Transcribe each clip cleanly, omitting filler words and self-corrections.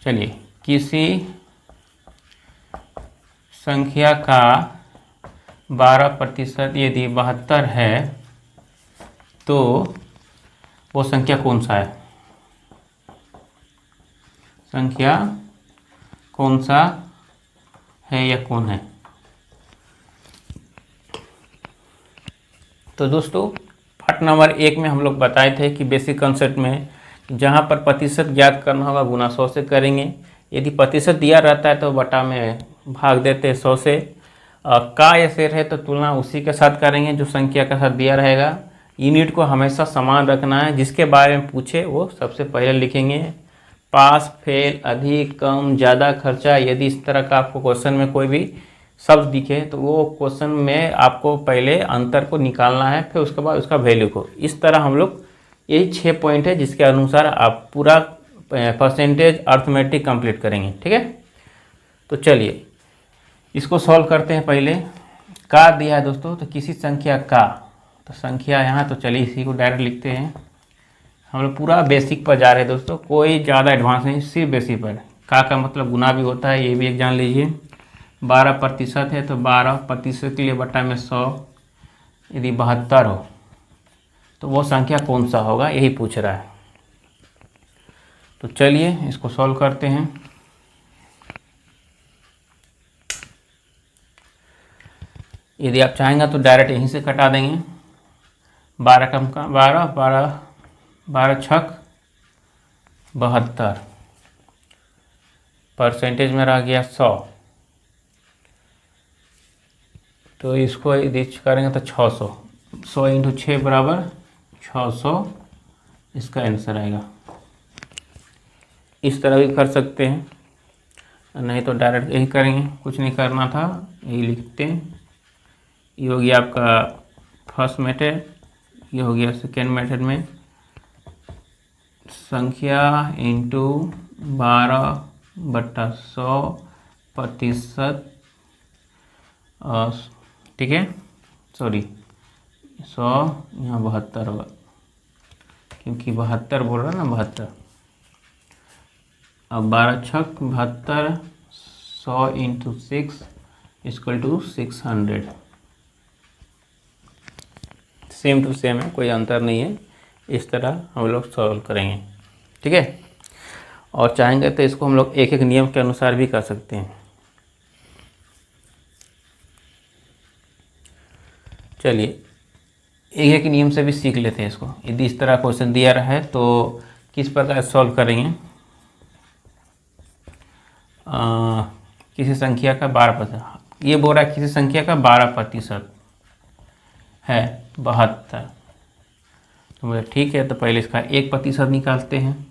चलिए, किसी संख्या का 12% यदि 72 है तो वो संख्या कौन सा है? संख्या कौन सा है या कौन है? तो दोस्तों, पार्ट नंबर 1 में हम लोग बताए थे कि बेसिक कंसेप्ट में जहाँ पर प्रतिशत ज्ञात करना होगा गुना 100 से करेंगे। यदि प्रतिशत दिया रहता है तो बटा में भाग देते हैं 100 से। का या शेर है तो तुलना उसी के साथ करेंगे जो संख्या के साथ दिया रहेगा। यूनिट को हमेशा समान रखना है, जिसके बारे में पूछे वो सबसे पहले लिखेंगे। पास, फेल, अधिक, कम, ज़्यादा खर्चा, यदि इस तरह का आपको क्वेश्चन में कोई भी शब्द दिखे तो वो क्वेश्चन में आपको पहले अंतर को निकालना है, फिर उसके बाद उसका वैल्यू को। इस तरह हम लोग, यही 6 पॉइंट है जिसके अनुसार आप पूरा परसेंटेज अर्थमेटिक कंप्लीट करेंगे। ठीक है, तो चलिए इसको सॉल्व करते हैं। पहले का दिया है दोस्तों, तो किसी संख्या का, तो संख्या यहाँ, तो चलिए इसी को डायरेक्ट लिखते हैं। हम लोग पूरा बेसिक पर जा रहे हैं दोस्तों, कोई ज़्यादा एडवांस नहीं, सिर्फ बेसिक पर। का मतलब गुना भी होता है, ये भी एक जान लीजिए। 12% है तो 12% के लिए बटा में 100, यदि 72 हो तो वो संख्या कौन सा होगा, यही पूछ रहा है। तो चलिए इसको सॉल्व करते हैं। यदि आप चाहेंगे तो डायरेक्ट यहीं से कटा देंगे। 12 कम का 12, 12 छक 72, परसेंटेज में रह गया 100, तो इसको यदि करेंगे तो 600, 100 × 6 बराबर 600, इसका आंसर आएगा। इस तरह भी कर सकते हैं, नहीं तो डायरेक्ट यही करेंगे, कुछ नहीं करना था, यही लिखते हैं। ये हो गया आपका फर्स्ट मेथड, ये हो गया सेकेंड मेथड में। संख्या इंटू 12/100%, ठीक है, सॉरी 100 यहाँ 72 होगा, क्योंकि 72 बोल रहा है ना, 72। अब 12 छक 72, 100 × 6 = 600। सेम टू सेम है, कोई अंतर नहीं है। इस तरह हम लोग सॉल्व करेंगे। ठीक है, और चाहेंगे तो इसको हम लोग एक एक नियम के अनुसार भी कर सकते हैं। चलिए एक एक नियम से भी सीख लेते हैं इसको। यदि इस तरह क्वेश्चन दिया रहा है तो किस प्रकार सॉल्व करेंगे। किसी संख्या का 12%, ये बोल रहा है किसी संख्या का 12% है 72, तो मुझे ठीक है, तो पहले इसका 1% निकालते हैं।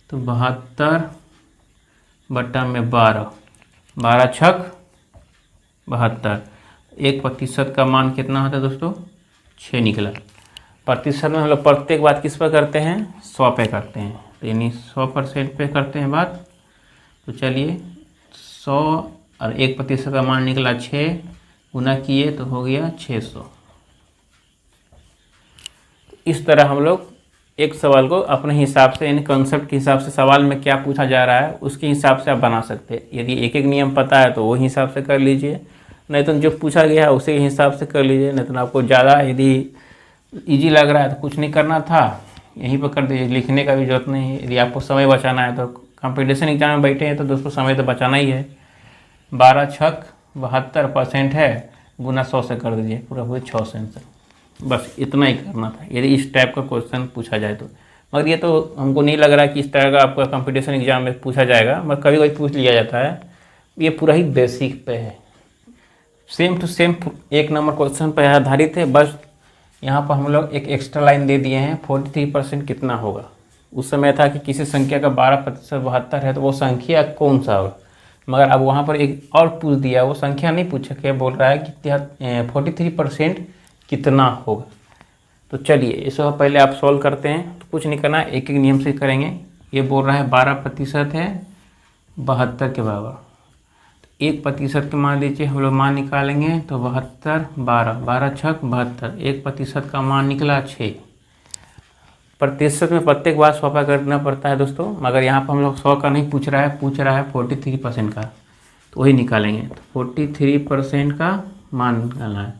तो 72 बटा में 12, 12 छक 72, 1% का मान कितना होता है दोस्तों, 6 निकला। प्रतिशत में हम लोग प्रत्येक बात किस पर करते हैं, 100 पे करते हैं, तो यानी 100% पे करते हैं बात। तो चलिए 100 और 1% का मान निकला 6, गुना किए तो हो गया 600। इस तरह हम लोग एक सवाल को अपने हिसाब से, यानी कॉन्सेप्ट के हिसाब से, सवाल में क्या पूछा जा रहा है उसके हिसाब से आप बना सकते हैं। यदि एक एक नियम पता है तो वो हिसाब से कर लीजिए, नहीं तो जो पूछा गया है उसी के हिसाब से कर लीजिए। नहीं तो आपको ज़्यादा यदि इजी लग रहा है तो कुछ नहीं करना था, यहीं पर कर दीजिए, लिखने का भी जरूरत नहीं है। यदि आपको समय बचाना है तो कंपटीशन एग्जाम में बैठे हैं तो दोस्तों समय तो बचाना ही है। 12 छक 72% है, गुना 100 से कर दीजिए, पूरा हुए 600 आंसर। बस इतना ही करना था यदि इस टाइप का क्वेश्चन पूछा जाए तो। मगर ये तो हमको नहीं लग रहा कि इस तरह का आपका कंपटीशन एग्जाम में पूछा जाएगा, मगर कभी कभी पूछ लिया जाता है। ये पूरा ही बेसिक पे है, same to same 1 number question पर आधारित है। बस यहाँ पर हम लोग एक एक्स्ट्रा लाइन दे दिए हैं, 43% कितना होगा। उस समय था कि किसी संख्या का 12% 72 है तो वो संख्या कौन सा होगा, मगर अब वहाँ पर एक और पूछ दिया, वो संख्या नहीं पूछा, क्या बोल रहा है कि 43% कितना होगा। तो चलिए इसको पहले आप सॉल्व करते हैं, तो कुछ नहीं करना, एक एक नियम से करेंगे। ये बोल रहा है 12% है 72 के बराबर, 1% के मान लीजिए, हम लोग मान निकालेंगे तो 72, 12 छक 72, 1% का मान निकला 6। प्रतिशत में प्रत्येक बार 100 का करना पड़ता है दोस्तों, मगर यहाँ पर हम लोग 100 का नहीं पूछ रहा है 43% का, तो वही निकालेंगे। तो 43% का मान निकालना है,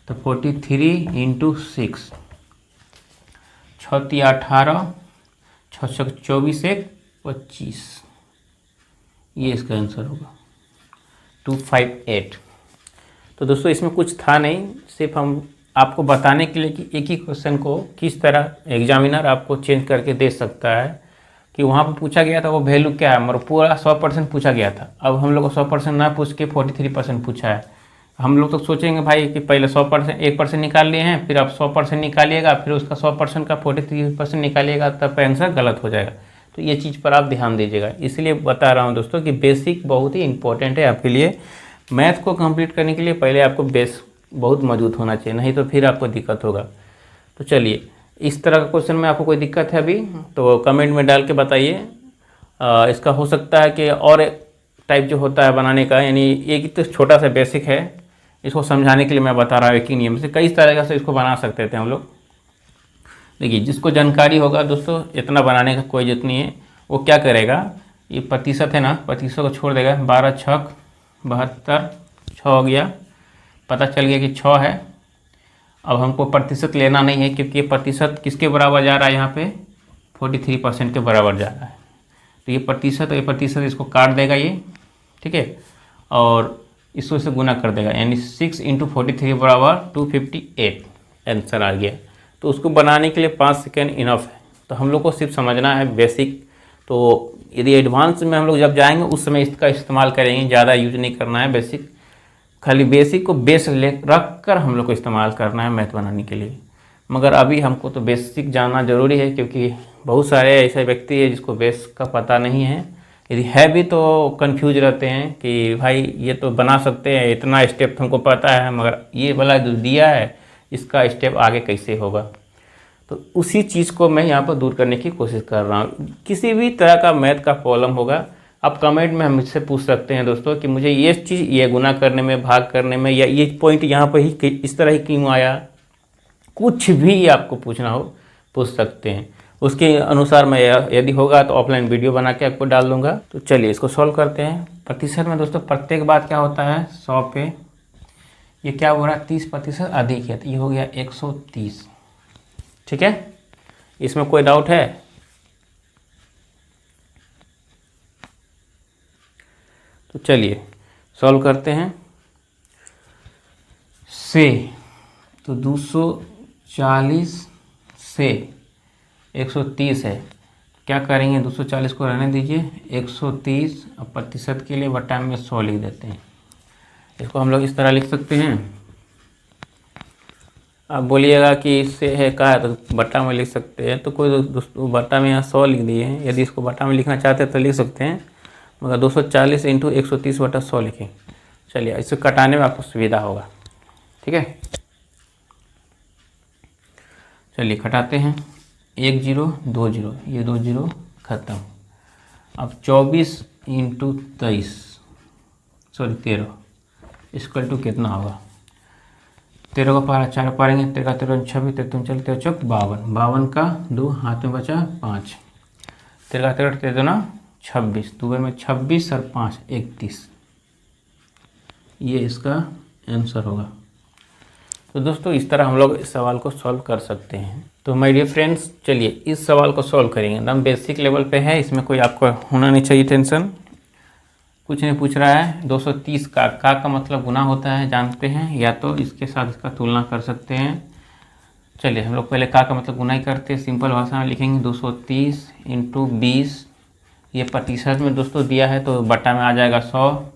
तो 43 इंटू 6, 6 18, 6 24 1 25, ये इसका आंसर होगा 258। तो दोस्तों इसमें कुछ था नहीं, सिर्फ हम आपको बताने के लिए कि एक ही क्वेश्चन को किस तरह एग्जामिनर आपको चेंज करके दे सकता है, कि वहाँ पर पूछा गया था वो वैल्यू क्या है, मतलब पूरा 100% पूछा गया था। अब हम लोग को 100% ना पूछ के 43% पूछा है। हम लोग तो सोचेंगे भाई कि पहले 100% 1% निकाल लिए हैं, फिर आप 100% निकालिएगा, फिर उसका 100% का 43% निकालिएगा, तब आंसर गलत हो जाएगा। तो ये चीज़ पर आप ध्यान दीजिएगा, इसलिए बता रहा हूँ दोस्तों कि बेसिक बहुत ही इंपॉर्टेंट है आपके लिए। मैथ को कंप्लीट करने के लिए पहले आपको बेस बहुत मौजूद होना चाहिए, नहीं तो फिर आपको दिक्कत होगा। तो चलिए, इस तरह का क्वेश्चन में आपको कोई दिक्कत है अभी तो कमेंट में डाल के बताइए। इसका हो सकता है कि और टाइप जो होता है बनाने का, यानी एक तो छोटा सा बेसिक है, इसको समझाने के लिए मैं बता रहा हूँ एक ही नियम से। कई तरह से इसको बना सकते थे हम लोग। देखिए, जिसको जानकारी होगा दोस्तों, इतना बनाने का कोई जरूरत नहीं है। वो क्या करेगा, ये प्रतिशत है ना, प्रतिशत को छोड़ देगा। 12 छक 72, 6 हो गया, पता चल गया कि 6 है। अब हमको प्रतिशत लेना नहीं है, क्योंकि ये प्रतिशत किसके बराबर जा रहा है, यहाँ पे 43% के बराबर जा रहा है। तो ये प्रतिशत इसको काट देगा ये, ठीक है, और इसको इससे गुना कर देगा, यानी 6 इंटू 43 बराबर 258 आंसर आ गया। तो उसको बनाने के लिए 5 सेकेंड इनफ है। तो हम लोग को सिर्फ समझना है बेसिक। तो यदि एडवांस में हम लोग जब जाएंगे उस समय इसका इस्तेमाल करेंगे, ज़्यादा यूज नहीं करना है बेसिक। खाली बेसिक को बेस ले रख कर हम लोग को इस्तेमाल करना है मैथ बनाने के लिए। मगर अभी हमको तो बेसिक जानना ज़रूरी है, क्योंकि बहुत सारे ऐसे व्यक्ति हैं जिसको बेस का पता नहीं है। यदि है भी तो कंफ्यूज रहते हैं कि भाई ये तो बना सकते हैं, इतना स्टेप हमको पता है, मगर ये वाला जो दिया है इसका स्टेप आगे कैसे होगा। तो उसी चीज़ को मैं यहाँ पर दूर करने की कोशिश कर रहा हूँ। किसी भी तरह का मैथ का प्रॉब्लम होगा, आप कमेंट में मुझसे पूछ सकते हैं दोस्तों कि मुझे ये चीज़, ये गुना करने में, भाग करने में, या ये पॉइंट यहाँ पर ही इस तरह ही क्यों आया, कुछ भी आपको पूछना हो पूछ सकते हैं। उसके अनुसार मैं यदि होगा तो ऑफलाइन वीडियो बना के आपको डाल दूंगा। तो चलिए इसको सॉल्व करते हैं। प्रतिशत में दोस्तों प्रत्येक बात क्या होता है, 100 पे ये क्या हो रहा है, 30% अधिक है, तो ये हो गया 130। ठीक है, इसमें कोई डाउट है? तो चलिए सॉल्व करते हैं। से तो 240 से 130 है, क्या करेंगे, 240 को रहने दीजिए, 130 अब प्रतिशत के लिए बटा में 100 लिख देते हैं। इसको हम लोग इस तरह लिख सकते हैं। आप बोलिएगा कि इससे है कहा है तो बटा में लिख सकते हैं, तो कोई दोस्तों बटा में यहाँ 100 लिख दिए हैं। यदि इसको बटा में लिखना चाहते हैं तो लिख सकते हैं, मगर 240 इंटू 130 बटा 100 लिखें। चलिए इसे कटाने में आपको सुविधा होगा, ठीक है। चलिए घटाते हैं, 1 0 2 0, ये 2 0 खत्म। अब 24 इंटू 13 इक्वल टू कितना होगा, 13 का पारा 4 पारेंगे, 13 13 26, 13 चल 13 चौक 52, 52 का 2 हाथ में बचा 5, 13 13 13 26, 2 में 26 और 5 31, ये इसका आंसर होगा। तो दोस्तों इस तरह हम लोग इस सवाल को सॉल्व कर सकते हैं। तो माय डियर फ्रेंड्स, चलिए इस सवाल को सॉल्व करेंगे। एकदम बेसिक लेवल पे है, इसमें कोई आपको होना नहीं चाहिए टेंशन। कुछ नहीं पूछ रहा है। 230 का मतलब गुना होता है, जानते हैं, या तो इसके साथ इसका तुलना कर सकते हैं। चलिए हम लोग पहले का मतलब गुना ही करते हैं, सिंपल भाषा में लिखेंगे 230 इंटू 20, ये प्रतिशत में दोस्तों दिया है तो बटा में आ जाएगा 100,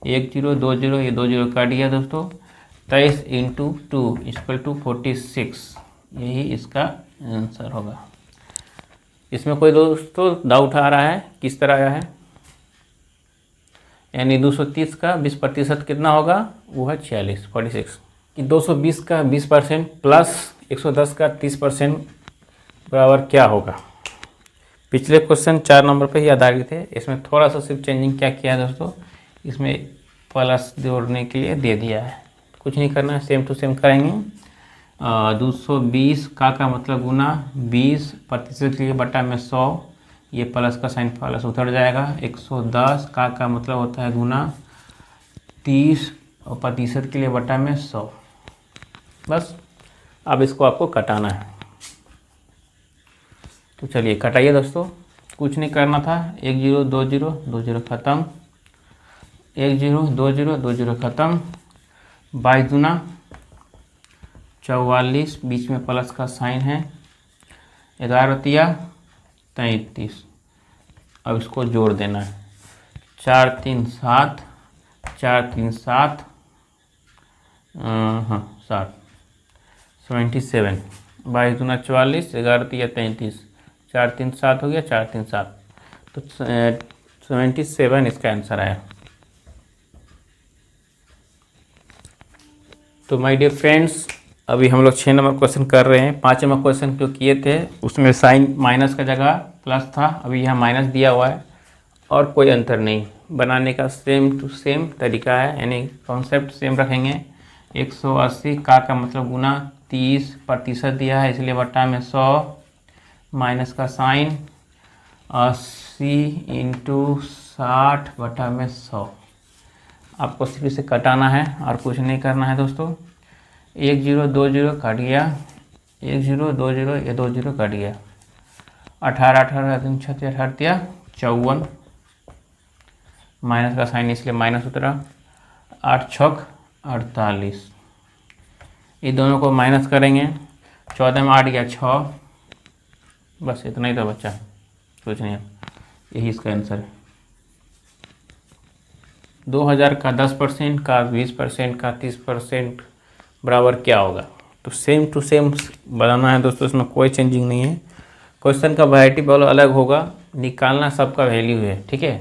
1 0 2 0, ये 2 0 काट दिया दोस्तों, 23 इंटू 2 इक्वल टू 46, यही इसका आंसर होगा। इसमें कोई दोस्तों डाउट आ रहा है किस तरह आया है, यानी 230 का 20% कितना होगा, वो है 46 कि 220 का 20% प्लस 110 का 30% बराबर क्या होगा। पिछले क्वेश्चन 4 नंबर पे ही आधारित है। इसमें थोड़ा सा सिर्फ चेंजिंग क्या किया है दोस्तों, इसमें प्लस जोड़ने के लिए दे दिया है, कुछ नहीं करना है, सेम टू सेम करेंगे। 220 का मतलब गुना 20% के लिए बटा में 100, ये प्लस का साइन प्लस उतर जाएगा। 110 का मतलब होता है गुना 30 और प्रतिशत के लिए बटा में 100। बस अब इसको आपको कटाना है। तो चलिए कटाइए दोस्तों, कुछ नहीं करना था। 1 0 2 0 2 0 खत्म, 1 0 2 0 2 0 खत्म। 22 दूना 44, बीच में प्लस का साइन है। 11 तिया 33, अब इसको जोड़ देना है। 4 3 7, 4 3 7, हाँ 7, 77। 22 दूना 44, 11 तिया 33, 4 3 7 हो गया, 4 3 7, तो 77 इसका आंसर आया। तो माय डियर फ्रेंड्स, अभी हम लोग 6 नंबर क्वेश्चन कर रहे हैं। 5 नंबर क्वेश्चन जो किए थे उसमें साइन माइनस का जगह प्लस था, अभी यहाँ माइनस दिया हुआ है और कोई अंतर नहीं। बनाने का सेम टू सेम तरीका है, यानी कॉन्सेप्ट सेम रखेंगे। 180 का मतलब गुना 30% दिया है इसलिए बटा में 100, माइनस का साइन 80 × 60 बटा में 100। आपको सिर्फ इसे कटाना है और कुछ नहीं करना है दोस्तों। 1 0 2 0 कट गया, 1 0 2 0, ये 2 0 कट गया। 18 18 3 6 18 54, माइनस का साइन इसलिए माइनस उतरा। 8 6 48, ये दोनों को माइनस करेंगे। 14 में 8 गया 6, बस इतना ही तो बच्चा, कुछ नहीं। यही इसका आंसर है। 2000 का 10% का 20% का 30% बराबर क्या होगा? तो सेम टू सेम बनाना है दोस्तों, इसमें कोई चेंजिंग नहीं है। क्वेश्चन का वैरायटी बहुत अलग होगा, निकालना सबका वैल्यू है, ठीक है।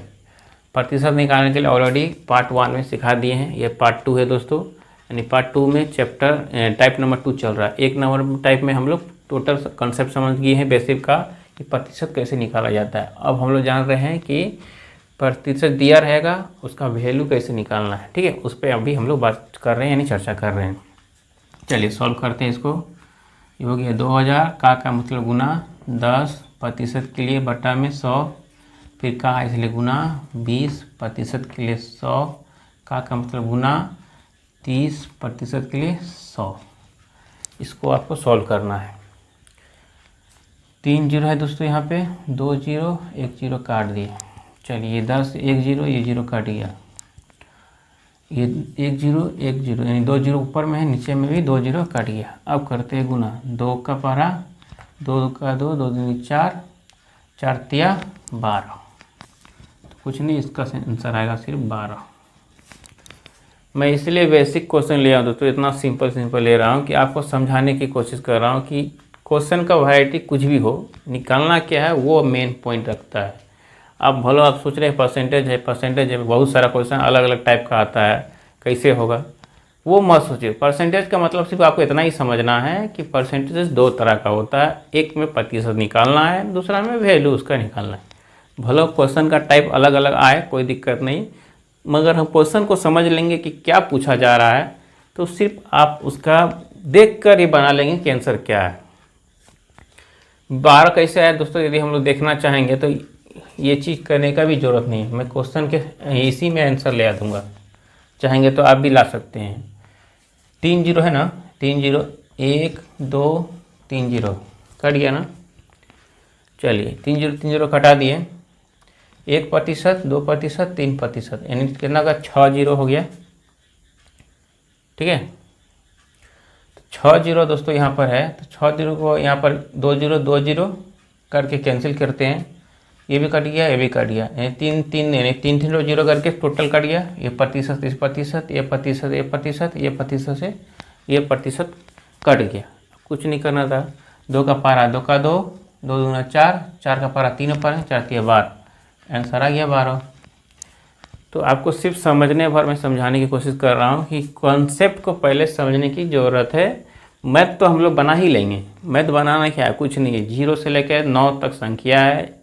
प्रतिशत निकालने के लिए ऑलरेडी पार्ट 1 में सिखा दिए हैं, ये पार्ट 2 है दोस्तों। यानी पार्ट 2 में चैप्टर टाइप नंबर 2 चल रहा है। 1 नंबर टाइप में हम लोग टोटल कंसेप्ट समझ गए हैं बेसिक का, कि प्रतिशत कैसे निकाला जाता है। अब हम लोग जान रहे हैं कि प्रतिशत दिया रहेगा उसका वैल्यू कैसे निकालना है, ठीक है। उस पर अभी हम लोग बात कर रहे हैं, यानी चर्चा कर रहे हैं। चलिए सॉल्व करते हैं इसको। ये हो गया 2000 का मतलब गुना 10% के लिए बटा में 100, फिर का इसलिए गुना 20% के लिए 100, का मतलब गुना 30% के लिए 100। इसको आपको सॉल्व करना है। 3 0 है दोस्तों, यहाँ पे 2 0 1 0 काट दिए। चलिए 10 1 0, ये 0 काट गया, ये 1 0 1 0, यानी 2 0 ऊपर में है, नीचे में भी 2 0 कट गया। अब करते हैं गुना। 2 का पारा 2 का 2, 2 दूनी 4, 4 तिया 12। तो कुछ नहीं, इसका आंसर आएगा सिर्फ 12। मैं इसलिए बेसिक क्वेश्चन ले आऊँ दोस्तों, इतना सिंपल ले रहा हूँ कि आपको समझाने की कोशिश कर रहा हूँ कि क्वेश्चन का वैरायटी कुछ भी हो, निकालना क्या है वो मेन पॉइंट रखता है। अब भलो आप सोच रहे हैं परसेंटेज है, बहुत सारा क्वेश्चन अलग अलग टाइप का आता है, कैसे होगा वो मत सोचिए। परसेंटेज का मतलब सिर्फ आपको इतना ही समझना है कि परसेंटेज 2 तरह का होता है, एक में प्रतिशत निकालना है, दूसरा में वैल्यू उसका निकालना है। भलो क्वेश्चन का टाइप अलग अलग आए, कोई दिक्कत नहीं, मगर हम क्वेश्चन को समझ लेंगे कि क्या पूछा जा रहा है, तो सिर्फ आप उसका देख कर ही बना लेंगे कि आंसर क्या है। 12 कैसे आया दोस्तों, यदि हम लोग देखना चाहेंगे तो ये चीज़ करने का भी ज़रूरत नहीं है, मैं क्वेश्चन के इसी में आंसर ले आ दूँगा। चाहेंगे तो आप भी ला सकते हैं। 3 0 है ना, 3 0 1 2 3 0 कट गया ना। चलिए 3 0 3 0 कटा दिए। 1%, 2%, 3%, यानी कितना का 6 0 हो गया, ठीक है। 6 0 दोस्तों यहाँ पर है, तो 6 0 को यहाँ पर 2 0 2 0 करके कैंसिल करते हैं। ये भी कट गया, ये भी कट गया, यानी 3 3 यानी 3 3 0 करके टोटल कट गया। ये प्रतिशत इस प्रतिशत, ये प्रतिशत ये प्रतिशत, ये प्रतिशत से ये प्रतिशत कट गया। कुछ नहीं करना था। 2 का पारा 2 का 2, 2 दूना 4, 4 का पारा 3 पर है, 4 3 12, आंसर आ गया 12। तो आपको सिर्फ समझने भर मैं समझाने की कोशिश कर रहा हूँ कि कॉन्सेप्ट को पहले समझने की ज़रूरत है। मैथ तो हम लोग बना ही लेंगे, मैथ बनाना क्या है, कुछ नहीं है। 0 से लेकर 9 तक संख्या है।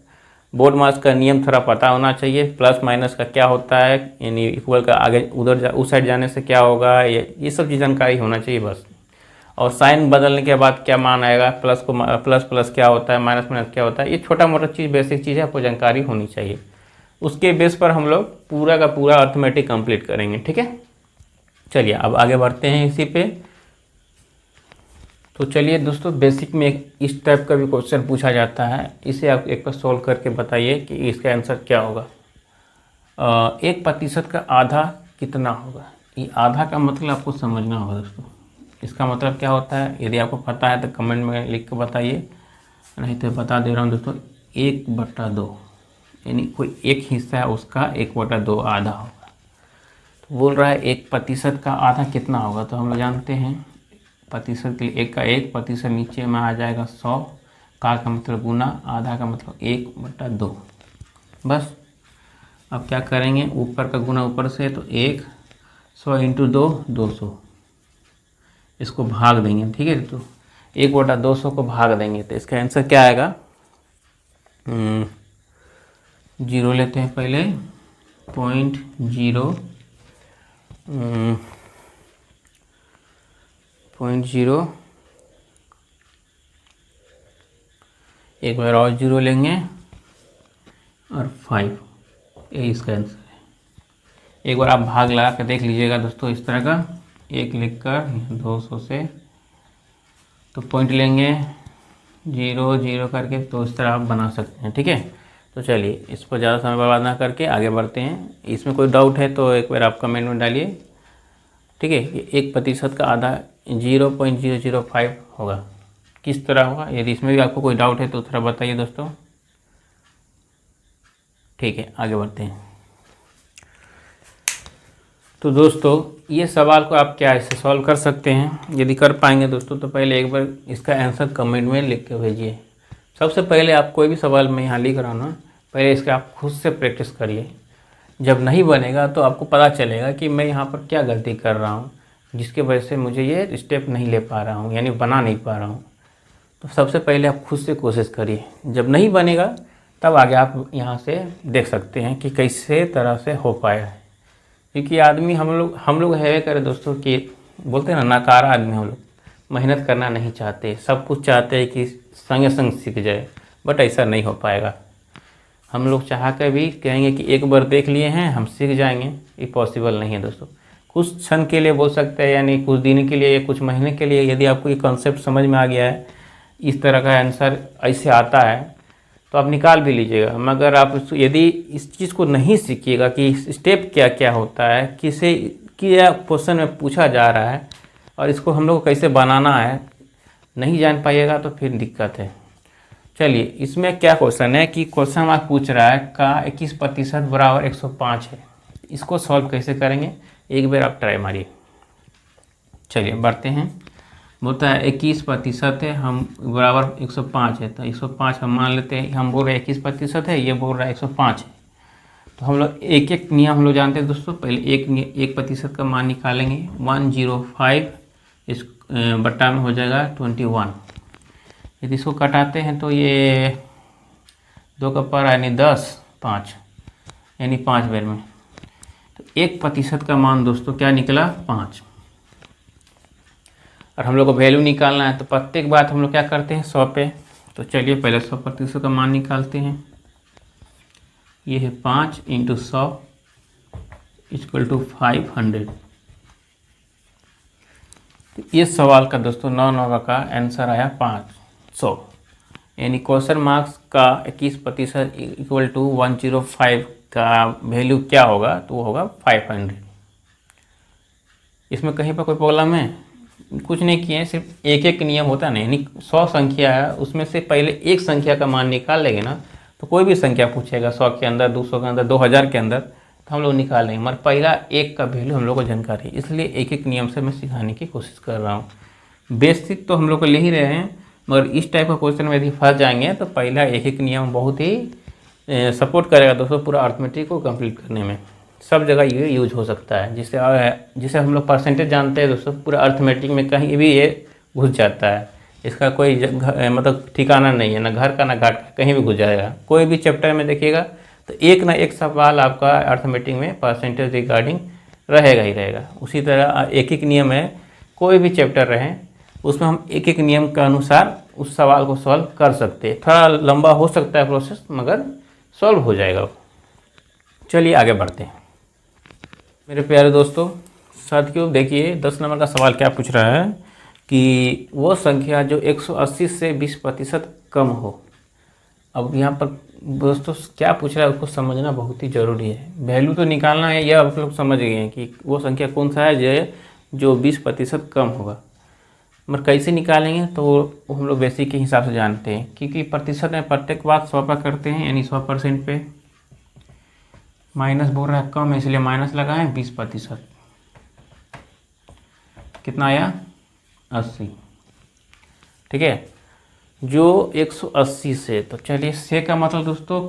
बोर्ड मास का नियम थोड़ा पता होना चाहिए, प्लस माइनस का क्या होता है, यानी इक्वल का आगे उधर उस साइड जाने से क्या होगा, ये सब चीज़ जानकारी होना चाहिए बस। और साइन बदलने के बाद क्या मान आएगा, प्लस को प्लस प्लस क्या होता है, माइनस माइनस क्या होता है, ये छोटा मोटा चीज़ बेसिक चीज़ है, आपको जानकारी होनी चाहिए। उसके बेस पर हम लोग पूरा का पूरा अर्थमेटिक कंप्लीट करेंगे। ठीक है, चलिए अब आगे बढ़ते हैं इसी पे। तो चलिए दोस्तों, बेसिक में इस टाइप का भी क्वेश्चन पूछा जाता है, इसे आप एक बार सॉल्व करके बताइए कि इसका आंसर क्या होगा। 1% का आधा कितना होगा। ये आधा का मतलब आपको समझना होगा दोस्तों, इसका मतलब क्या होता है। यदि आपको पता है तो कमेंट में लिख के बताइए, नहीं तो बता दे रहा हूँ दोस्तों। 1/2 यानी कोई एक हिस्सा है उसका 1/2 आधा होगा। तो बोल रहा है 1% का आधा कितना होगा। तो हम लोग जानते हैं प्रतिशत के लिए 1 का 1% नीचे में आ जाएगा 100, का मतलब गुना, आधा का मतलब 1/2। बस अब क्या करेंगे, ऊपर का गुना ऊपर से, तो 100 × 2 200, इसको भाग देंगे। ठीक है, तो 1/200 को भाग देंगे तो इसका आंसर क्या आएगा। 0 लेते हैं पहले, 0.0 एक बार और 0 लेंगे और 5, यही इसका आंसर है। एक बार आप भाग लगा कर देख लीजिएगा दोस्तों, इस तरह का 1 लिख कर 200 से, तो पॉइंट लेंगे 0 0 करके, तो इस तरह आप बना सकते हैं। ठीक है, तो चलिए इस पर ज़्यादा समय बर्बाद ना करके आगे बढ़ते हैं। इसमें कोई डाउट है तो एक बार आप कमेंट में डालिए। ठीक है, 1% का आधा 0.005 होगा, किस तरह होगा। यदि इसमें भी आपको कोई डाउट है तो थोड़ा बताइए दोस्तों। ठीक है, आगे बढ़ते हैं। तो दोस्तों, ये सवाल को आप क्या ऐसे सॉल्व कर सकते हैं। यदि कर पाएंगे दोस्तों तो पहले एक बार इसका आंसर कमेंट में लिख के भेजिए। सबसे पहले आप कोई भी सवाल में यहाँ लिख रहा हूँ ना, पहले इसका आप खुद से प्रैक्टिस करिए। जब नहीं बनेगा तो आपको पता चलेगा कि मैं यहाँ पर क्या गलती कर रहा हूँ, जिसके वजह से मुझे ये स्टेप नहीं ले पा रहा हूँ, यानी बना नहीं पा रहा हूँ। तो सबसे पहले आप खुद से कोशिश करिए। जब नहीं बनेगा तब आगे आप यहाँ से देख सकते हैं कि कैसे तरह से हो पाया है। क्योंकि आदमी हम लोग है करे दोस्तों कि बोलते हैं ना, नाकारा आदमी हम लोग, मेहनत करना नहीं चाहते, सब कुछ चाहते हैं कि संगे संग सीख जाए, बट ऐसा नहीं हो पाएगा। हम लोग चाह कर भी कहेंगे कि एक बार देख लिए हैं हम सीख जाएंगे, ये पॉसिबल नहीं है दोस्तों। कुछ क्षण के लिए बोल सकते हैं, यानी कुछ दिन के लिए, कुछ महीने के लिए, यदि आपको ये कॉन्सेप्ट समझ में आ गया है, इस तरह का आंसर ऐसे आता है, तो आप निकाल भी लीजिएगा। मगर आप यदि इस चीज़ को नहीं सीखिएगा कि स्टेप क्या क्या होता है, किसे क्या क्वेश्चन में पूछा जा रहा है और इसको हम लोग को कैसे बनाना है, नहीं जान पाइएगा तो फिर दिक्कत है। चलिए, इसमें क्या क्वेश्चन है कि क्वेश्चन हमारा पूछ रहा है का 21% बराबर 105 है। इसको सॉल्व कैसे करेंगे, एक बार आप ट्राई मारिए। चलिए बढ़ते हैं। बोलता है 21% है, हम बराबर 105 है, तो 105 हम मान लेते हैं। हम बोल रहे हैं 21% है, ये बोल रहा है 105 है। तो हम लोग एक एक नियम हम लोग जानते हैं दोस्तों। पहले 1% का मान निकालेंगे, 105 इस बट्टा में हो जाएगा 21। यदि इसको कटाते हैं तो ये 2 का पारा यानी 10, 5 यानी 5 बार में, तो 1% का मान दोस्तों क्या निकला, 5। और हम लोग को वैल्यू निकालना है, तो प्रत्येक बात हम लोग क्या करते हैं 100 पे। तो चलिए पहले 100% का मान निकालते हैं। ये है 5 × 100 = 500। तो ये सवाल का दोस्तों 9 नंबर का आंसर आया 500, यानी क्वेश्चन मार्क्स का 21% = 105 का वैल्यू क्या होगा, तो वो होगा 500। इसमें कहीं पर कोई प्रॉब्लम है, कुछ नहीं किए, सिर्फ एक एक नियम होता है ना, यानी 100 संख्या है, उसमें से पहले एक संख्या का मान निकाल लेंगे ना, तो कोई भी संख्या पूछेगा 100 के अंदर, 200 के अंदर, 2000 के अंदर, तो हम लोग निकाल लेंगे। मगर पहला एक का वैल्यू हम लोग को जानकारी है, इसलिए एक एक नियम से मैं सिखाने की कोशिश कर रहा हूँ। बेसिक तो हम लोग को ले ही रहे हैं, मगर इस टाइप का क्वेश्चन में यदि फंस जाएंगे तो पहला एक एक नियम बहुत ही सपोर्ट करेगा दोस्तों पूरा अर्थमेटिक को कंप्लीट करने में। सब जगह ये यूज हो सकता है, जिसे हम लोग परसेंटेज जानते हैं दोस्तों, पूरा अर्थमेटिक में कहीं भी ये घुस जाता है। इसका कोई मतलब ठिकाना नहीं है, ना घर का ना घाट का, कहीं भी घुस जाएगा। कोई भी चैप्टर में देखिएगा तो एक ना एक सवाल आपका अर्थमेटिक में परसेंटेज रिगार्डिंग रहेगा ही रहेगा। उसी तरह एक एक नियम है, कोई भी चैप्टर रहे उसमें हम एक एक नियम के अनुसार उस सवाल को सॉल्व कर सकते हैं। थोड़ा लंबा हो सकता है प्रोसेस, मगर सॉल्व हो जाएगा। चलिए आगे बढ़ते हैं मेरे प्यारे दोस्तों। साथियों देखिए 10 नंबर का सवाल क्या पूछ रहा है कि वो संख्या जो 180 से 20% कम हो। अब यहाँ पर दोस्तों क्या पूछ रहा है उसको समझना बहुत ही ज़रूरी है। वैल्यू तो निकालना है, यह आप लोग समझ गए हैं कि वो संख्या कौन सा है जो 20% कम होगा। मगर कैसे निकालेंगे तो वो हम लोग बेसिक के हिसाब से जानते हैं, क्योंकि प्रतिशत में प्रत्येक बात 100 पर करते हैं, यानी 100% पे माइनस बोल रहा है कम है, इसलिए माइनस लगाएं 20%। कितना आया 80। ठीक है, जो 180 से, तो चलिए से का मतलब दोस्तों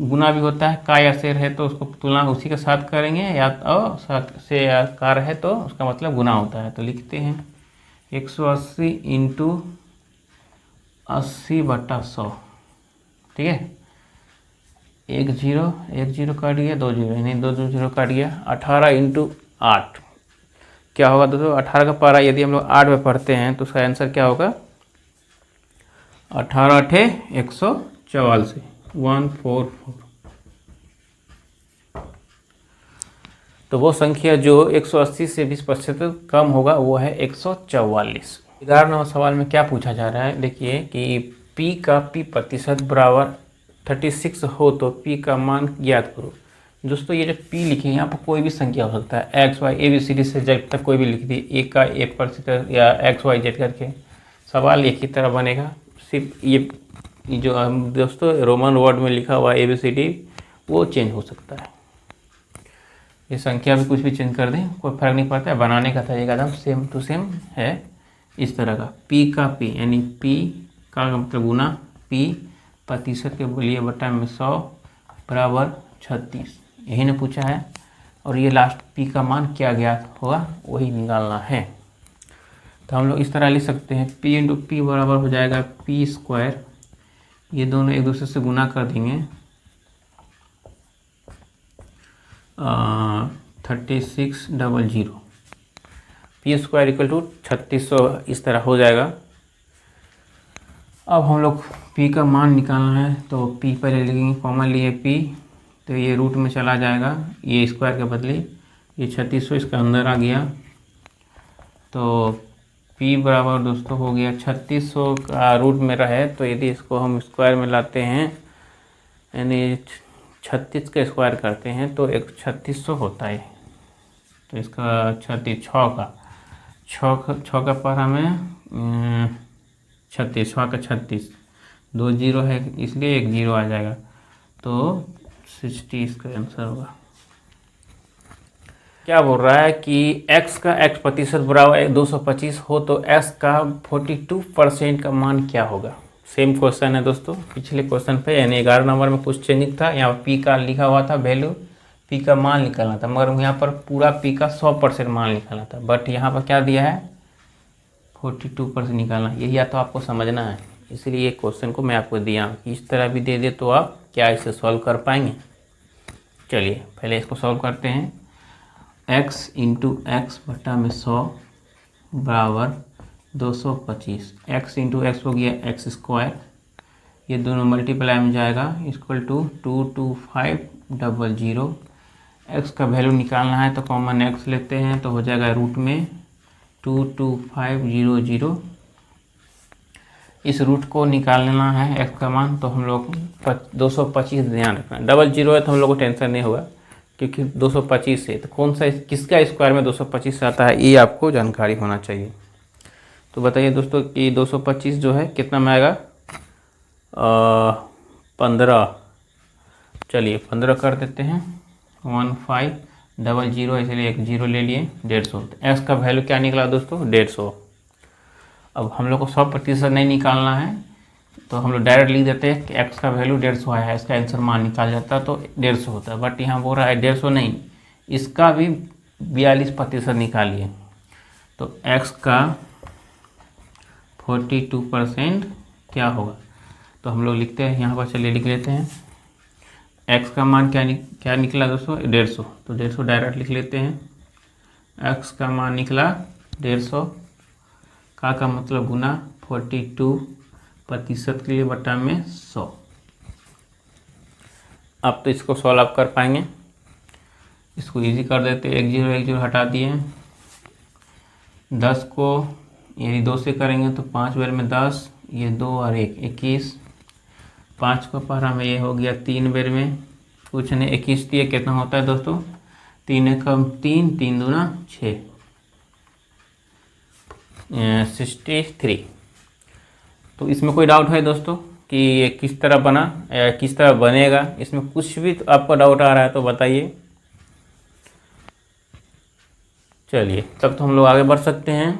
गुना भी होता है, का या शेर है तो उसको तुलना उसी के साथ करेंगे, या से या कार है तो उसका मतलब गुना होता है। तो लिखते हैं 180 इंटू 80/100। ठीक है, एक जीरो काट गया, 2 जीरो नहीं 2 जीरो काट गया। 18 इंटू 8 क्या होगा दोस्तों? 18 का पारा यदि हम लोग 8 में पढ़ते हैं तो उसका आंसर क्या होगा? 18 अठे 144, 144। तो वो संख्या जो 180 से 20% कम होगा वो है 144। 11 नंबर सवाल में क्या पूछा जा रहा है, देखिए कि p का p प्रतिशत बराबर 36 हो तो p का मान ज्ञात करो। दोस्तों ये जो p लिखे यहाँ पर कोई भी संख्या हो सकता है, x y ABCD से z तक कोई भी लिख दी, a का a% या x y z करके सवाल एक ही तरह बनेगा। सिर्फ ये जो दोस्तों रोमन वर्ड में लिखा हुआ ABCD वो चेंज हो सकता है। ये संख्या भी कुछ भी चेंज कर दें कोई फर्क नहीं पड़ता है, बनाने का तरीका एकदम सेम टू सेम है। इस तरह का p का p यानी p का मतलब गुना p प्रतिशत के लिए बटा में 100 बराबर 36, यही ने पूछा है। और ये लास्ट p का मान क्या ज्ञात होगा वही निकालना है। तो हम लोग इस तरह लिख सकते हैं p इंटू पी बराबर हो जाएगा p²। ये दोनों एक दूसरे से गुना कर देंगे 3600, p² इक्वल टू 3600 इस तरह हो जाएगा। अब हम लोग p का मान निकालना है तो p पहले लिखेंगे, कॉमन लिए p, तो ये रूट में चला जाएगा, ये स्क्वायर के बदले ये 3600 इसका अंदर आ गया। तो p बराबर दोस्तों हो गया 3600 का रूट में रहे तो यदि इसको हम स्क्वायर में लाते हैं यानी 36 का स्क्वायर करते हैं तो एक 3600 होता है। तो इसका 6 का पारा में 36, 6 का 36, 2 जीरो है इसलिए 1 जीरो आ जाएगा, तो 60 इसका आंसर होगा। क्या बोल रहा है कि x का x प्रतिशत बराबर 225 हो तो x का 42% का मान क्या होगा। सेम क्वेश्चन है दोस्तों पिछले क्वेश्चन पे, यानी 11 नंबर में कुछ चेंजिंग था, यहाँ p का लिखा हुआ था वैल्यू, p का मान निकालना था, मगर यहाँ पर पूरा p का 100% मान निकालना था, बट यहाँ पर क्या दिया है 42% निकालना। यही या तो आपको समझना है, इसलिए ये क्वेश्चन को मैं आपको दिया। इस तरह भी दे दे तो आप क्या इसे सॉल्व कर पाएंगे। चलिए पहले इसको सॉल्व करते हैं। x इंटू एक्स बटा में 100 बराबर 225, x इंटू एक्स हो गया x², ये दोनों मल्टीप्लाई में जाएगा इक्वल टू 22500। x का वैल्यू निकालना है तो कॉमन x लेते हैं तो हो जाएगा रूट में 22500। इस रूट को निकालना है x का मान, तो हम लोग 225 ध्यान रखना, डबल जीरो है तो हम लोग को टेंशन नहीं होगा क्योंकि 225 है तो कौन सा किसका स्क्वायर में 225 आता है ये आपको जानकारी होना चाहिए। तो बताइए दोस्तों कि 225 जो है कितना में आएगा 15। चलिए 15 कर देते हैं, 1500 इसलिए एक जीरो ले लिए 150। एक्स का वैल्यू क्या निकला दोस्तों 150। अब हम लोग को 100% नहीं निकालना है तो हम लोग डायरेक्ट लिख देते हैं कि x का वैल्यू 150 आया है, इसका आंसर मान निकाल जाता तो 150 होता है, बट यहाँ बोल रहा है 150 नहीं, इसका भी 42% निकालिए। तो x का 42% क्या होगा, तो हम लोग लिखते हैं यहाँ पर, चलिए लिख लेते हैं। x का मान क्या निकला दोस्तों 150, तो 150 डायरेक्ट लिख लेते हैं। x का मान निकला 150 का मतलब गुना 42% के लिए बटा में 100। अब तो इसको सॉल्व आप कर पाएंगे, इसको इजी कर देते। 1 0 1 0 हटा दिए, 10 को यदि 2 से करेंगे तो 5 बार में 10, ये 2 और 1 21, 5 को पढ़ा में ये हो गया 3 बार में, कुछ नहीं 21 दिए कितना होता है दोस्तों, 3 एकम 3, 3 दूना 6, 63। तो इसमें कोई डाउट है दोस्तों कि ये किस तरह बना या किस तरह बनेगा? इसमें कुछ भी तो आपको डाउट आ रहा है तो बताइए। चलिए तब तो हम लोग आगे बढ़ सकते हैं,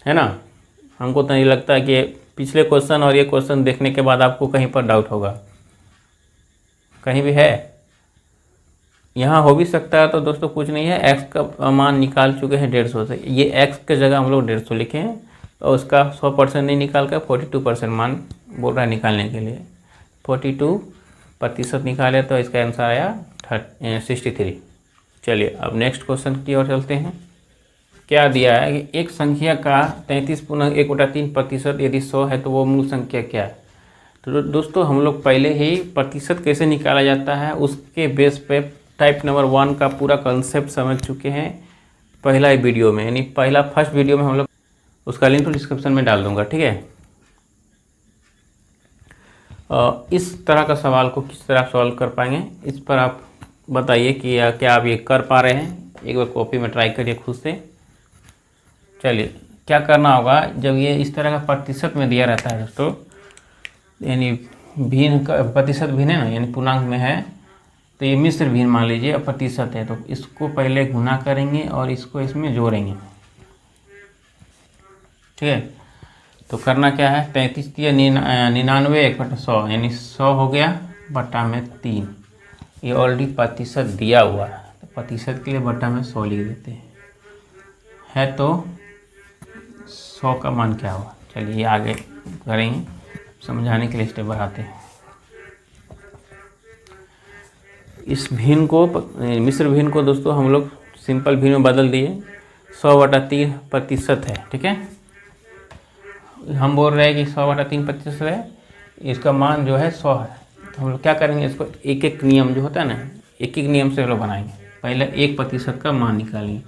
है ना। हमको तो नहीं लगता कि पिछले क्वेश्चन और ये क्वेश्चन देखने के बाद आपको कहीं पर डाउट होगा, कहीं भी है? यहाँ हो भी सकता है। तो दोस्तों कुछ नहीं है, x का मान निकाल चुके हैं 150 से, ये x के जगह हम लोग 150 लिखे हैं, तो उसका 100% नहीं निकाल कर 42% मान बोल रहा है निकालने के लिए। 42% निकाले तो इसका आंसर आया 63। चलिए अब नेक्स्ट क्वेश्चन की ओर चलते हैं। क्या दिया है कि एक संख्या का 33/1/3% यदि 100 है तो वो मूल संख्या क्या है? तो दोस्तों हम लोग पहले ही प्रतिशत कैसे निकाला जाता है उसके बेस पे टाइप नंबर 1 का पूरा कंसेप्ट समझ चुके हैं पहला ही वीडियो में, यानी फर्स्ट वीडियो में हम लोग, उसका लिंक तो डिस्क्रिप्शन में डाल दूंगा, ठीक है। इस तरह का सवाल को किस तरह सॉल्व कर पाएंगे, इस पर आप बताइए कि क्या आप ये कर पा रहे हैं। एक बार कॉपी में ट्राई करिए खुद से। चलिए क्या करना होगा, जब ये इस तरह का प्रतिशत में दिया रहता है दोस्तों, यानी भिन्न का प्रतिशत भिन्न है ना, यानी पूर्णांक में है, तो ये मिश्र भिन्न मान लीजिए और प्रतिशत है, तो इसको पहले गुना करेंगे और इसको इसमें जोड़ेंगे, ठीक है। तो करना क्या है, 33 या 99 1/100 यानी 100 हो गया बटा में 3। ये ऑलरेडी प्रतिशत दिया हुआ है, तो प्रतिशत के लिए बटा में 100 लिख देते हैं। तो 100 का मान क्या हुआ, चलिए आगे करेंगे, समझाने के लिए स्टेप बढ़ाते हैं। इस भिन्न को, मिश्र भिन्न को दोस्तों हम लोग सिंपल भिन्न में बदल दिए। 100/3% है, ठीक है। हम बोल रहे हैं कि 100/3% है, इसका मान जो है 100 है। तो हम लोग क्या करेंगे, इसको एक एक नियम जो होता है ना, एक एक नियम से हम लोग बनाएंगे। पहले 1% का मान निकालेंगे।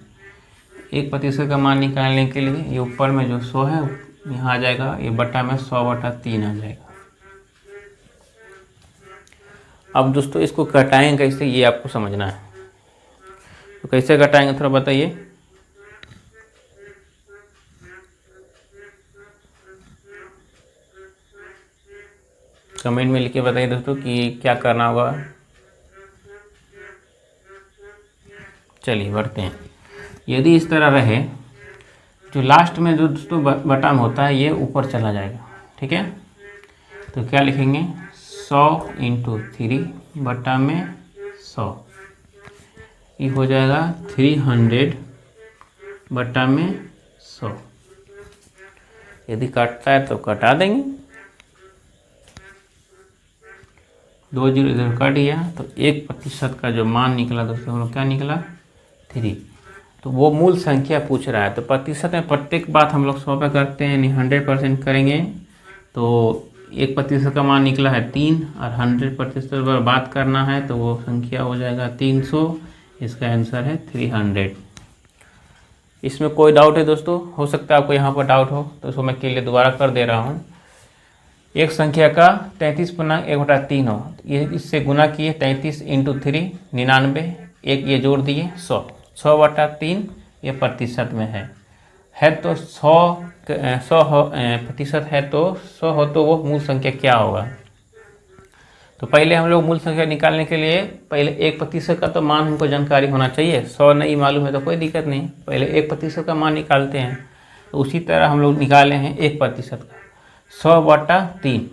1% का मान निकालने के लिए ये ऊपर में जो 100 है यहाँ आ जाएगा, ये बटा में 100/3 आ जाएगा। अब दोस्तों इसको घटाएंगे कैसे, ये आपको समझना है। तो कैसे घटाएंगे थोड़ा बताइए। कमेंट में लिख के बताइए दोस्तों कि क्या करना होगा। चलिए बढ़ते हैं। यदि इस तरह रहे, जो लास्ट में जो दोस्तों बटा में होता है ये ऊपर चला जाएगा, ठीक है। तो क्या लिखेंगे, 100 × 3 बटा में 100, ये हो जाएगा 300 बटा में 100। यदि काटता है तो कटा देंगे, 2 0 इधर कट गया, तो 1% का जो मान निकला दोस्तों हम लोग क्या निकला 3। तो वो मूल संख्या पूछ रहा है, तो प्रतिशत में प्रत्येक बात हम लोग 100 पे करते हैं, यानी 100% करेंगे। तो 1% का मान निकला है 3 और 100% पर बात करना है तो वो संख्या हो जाएगा 300। इसका आंसर है 300। इसमें कोई डाउट है दोस्तों? हो सकता है आपको यहाँ पर डाउट हो, तो इसको मैं के लिए दोबारा कर दे रहा हूँ। एक संख्या का 33/1/3 हो, ये इससे गुना किए 33 × 3 99, एक ये जोड़ दिए 100, 100/3 ये प्रतिशत में है तो 100 प्रतिशत है, तो 100 हो तो वो मूल संख्या क्या होगा। तो पहले हम लोग मूल संख्या निकालने के लिए पहले 1% का तो मान हमको जानकारी होना चाहिए। 100 नहीं मालूम है तो कोई दिक्कत नहीं, पहले 1% का मान निकालते हैं। तो उसी तरह हम लोग निकाले हैं 1% का 100/3,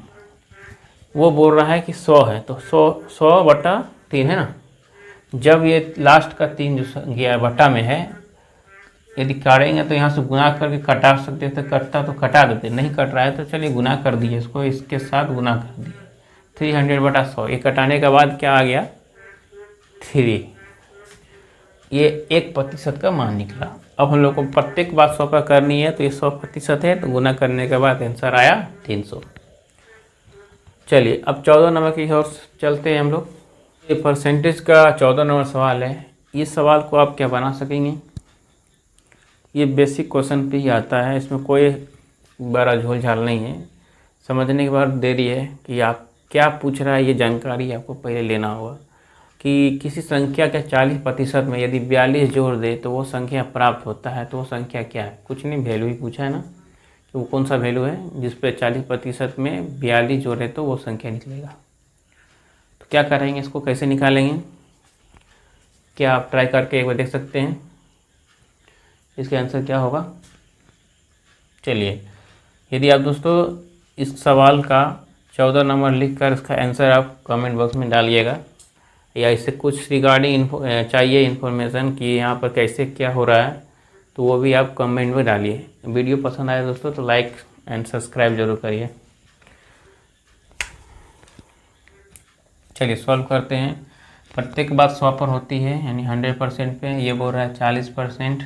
वो बोल रहा है कि 100 है, तो 100/3 है ना। जब ये लास्ट का 3 जो संख्या बटा में है, यदि काटेंगे तो यहाँ से गुना करके कटा सकते थे, कटता तो कटा देते, नहीं कट रहा है तो चलिए गुना कर दिए, इसको इसके साथ गुना कर दिए 300/100। ये कटाने के बाद क्या आ गया 3, ये 1% का मान निकला। अब हम लोग को प्रत्येक बात 100 पर करनी है, तो ये 100% है, तो गुना करने के बाद आंसर आया 300। चलिए अब 14 नंबर की ओर चलते हैं हम लोग। ये परसेंटेज का 14 नंबर सवाल है। इस सवाल को आप क्या बना सकेंगे, ये बेसिक क्वेश्चन पे ही आता है, इसमें कोई बड़ा झोल झाल नहीं है। समझने के बाद देरी है कि आप क्या पूछ रहा है, ये जानकारी आपको पहले लेना होगा कि किसी संख्या के 40% में यदि 42 जोड़ दे तो वो संख्या प्राप्त होता है, तो वो संख्या क्या है। कुछ नहीं, वैल्यू ही पूछा है ना कि वो कौन सा वैल्यू है जिस पे 40% में 42 जोड़े तो वो संख्या निकलेगा। तो क्या करेंगे, इसको कैसे निकालेंगे, क्या आप ट्राई करके एक बार देख सकते हैं इसका आंसर क्या होगा। चलिए, यदि आप दोस्तों इस सवाल का 14 नंबर लिखकर इसका आंसर आप कमेंट बॉक्स में डालिएगा, या इससे कुछ रिगार्डिंग चाहिए इन्फॉर्मेशन कि यहाँ पर कैसे क्या हो रहा है, तो वो भी आप कमेंट में डालिए। वीडियो पसंद आए दोस्तों तो लाइक एंड सब्सक्राइब जरूर करिए। चलिए सॉल्व करते हैं। प्रत्येक बात 100 पर होती है, यानी 100% पे। ये बोल रहा है 40%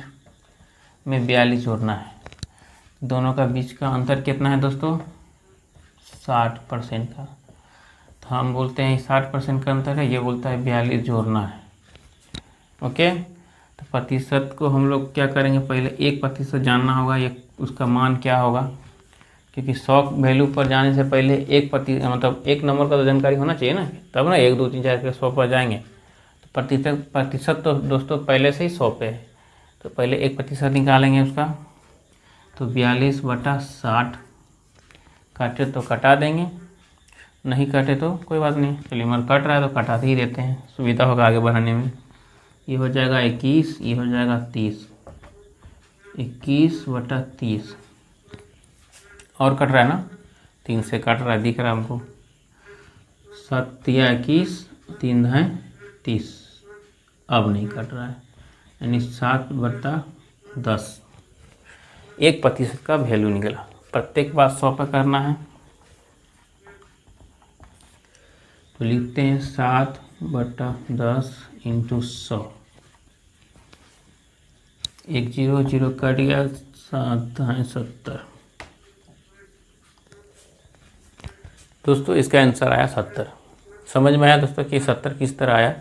में 42 जोड़ना है। दोनों का बीच का अंतर कितना है दोस्तों, 60% का। तो हम बोलते हैं 60% का अंतर है, ये बोलता है 42 जोड़ना है। ओके, तो प्रतिशत को हम लोग क्या करेंगे, पहले 1% जानना होगा, ये उसका मान क्या होगा, क्योंकि 100 वैल्यू पर जाने से पहले 1% मतलब 1 नंबर का तो जानकारी होना चाहिए ना, तब ना 1 2 3 4 के 100 पर जाएंगे। तो प्रतिशत तो दोस्तों पहले से ही 100 पे है, तो पहले 1% निकालेंगे उसका। तो 42/60 काटे तो कटा देंगे, नहीं काटे तो कोई बात नहीं। चलिए मगर कट रहा है तो कटा ही देते हैं, सुविधा होगा आगे बढ़ाने में। ये हो जाएगा 21, ये हो जाएगा 30, 21/30। और कट रहा है ना, 3 से कट रहा है, दिख रहा है हमको। 7 या 21, 3 है 30, अब नहीं कट रहा है, यानी 7/10। 1% का वैल्यू निकला। प्रत्येक बात 100 पर करना है, तो लिखते हैं 7/10 × 100। 1 0 0 कट गया, 7 है 70। दोस्तों इसका आंसर आया 70। समझ में आया दोस्तों कि 70 किस तरह आया।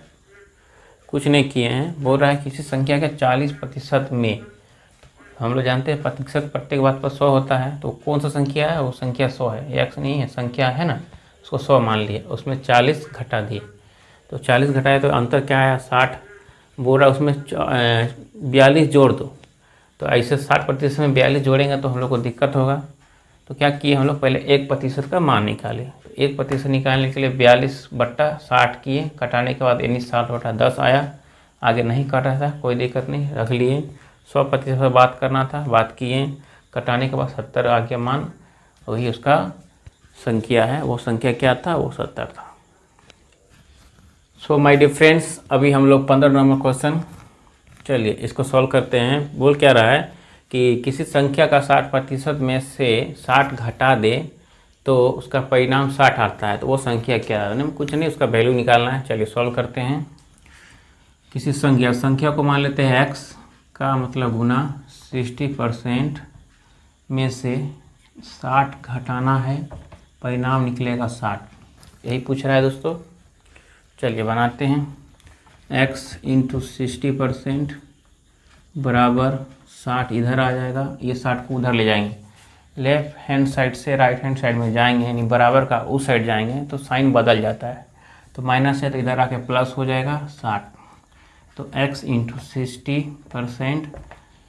कुछ नहीं किए हैं, बोल रहा है किसी संख्या के 40% में, हम लोग जानते हैं प्रतिशत प्रत्येक बात पर 100 होता है, तो कौन सा संख्या है, वो संख्या 100 है, एक्स नहीं है, संख्या है ना, उसको 100 मान लिए, उसमें 40 घटा दिए, तो 40 घटाए तो अंतर क्या आया, 60। बोल रहा उसमें 42 जोड़ दो, तो ऐसे 60% में 42 जोड़ेंगे तो हम लोग को दिक्कत होगा। तो क्या किए हम लोग, पहले 1% का मान निकाले। तो 1% निकालने के लिए 42/60 किए, कटाने के बाद यानी 60/10 आया। आगे नहीं काटा था, कोई दिक्कत नहीं, रख लिए। 100% पर बात करना था, बात किए, कटाने के बाद 70 आ गया मान, वही उसका संख्या है। वो संख्या क्या था, वो 70 था। सो माय डियर फ्रेंड्स, अभी हम लोग 15 नंबर क्वेश्चन, चलिए इसको सॉल्व करते हैं। बोल क्या रहा है कि किसी संख्या का 60% में से 60 घटा दे तो उसका परिणाम 60 आता है, तो वो संख्या क्या है, कुछ नहीं, उसका वैल्यू निकालना है। चलिए सॉल्व करते हैं। किसी संख्या को मान लेते हैं x का मतलब गुना 60% में से 60 घटाना है, परिणाम निकलेगा 60। यही पूछ रहा है दोस्तों। चलिए बनाते हैं। x × 60% बराबर 60 इधर आ जाएगा, ये 60 को उधर ले जाएंगे, लेफ्ट हैंड साइड से राइट हैंड साइड में जाएंगे, यानी बराबर का उस साइड जाएंगे तो साइन बदल जाता है, तो माइनस है तो इधर आके प्लस हो जाएगा 60। तो x × 60%,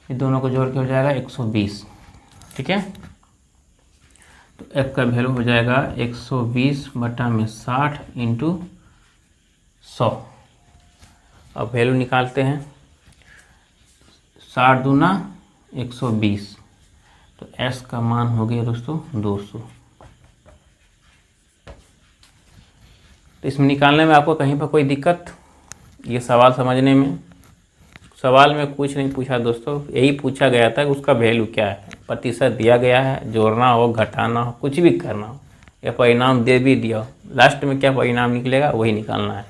ये दोनों को जोड़ के हो जाएगा 120। ठीक है, तो f का वैल्यू हो जाएगा 120/60 × 100। अब वैल्यू निकालते हैं। 60 दूना 120, तो s का मान हो गया दोस्तों 200। तो इसमें निकालने में आपको कहीं पर कोई दिक्कत, ये सवाल समझने में, सवाल में कुछ नहीं पूछा दोस्तों, यही पूछा गया था कि उसका वैल्यू क्या है। प्रतिशत दिया गया है, जोड़ना हो, घटाना हो, कुछ भी करना हो, या परिणाम दे भी दिया हो, लास्ट में क्या परिणाम निकलेगा वही निकालना है।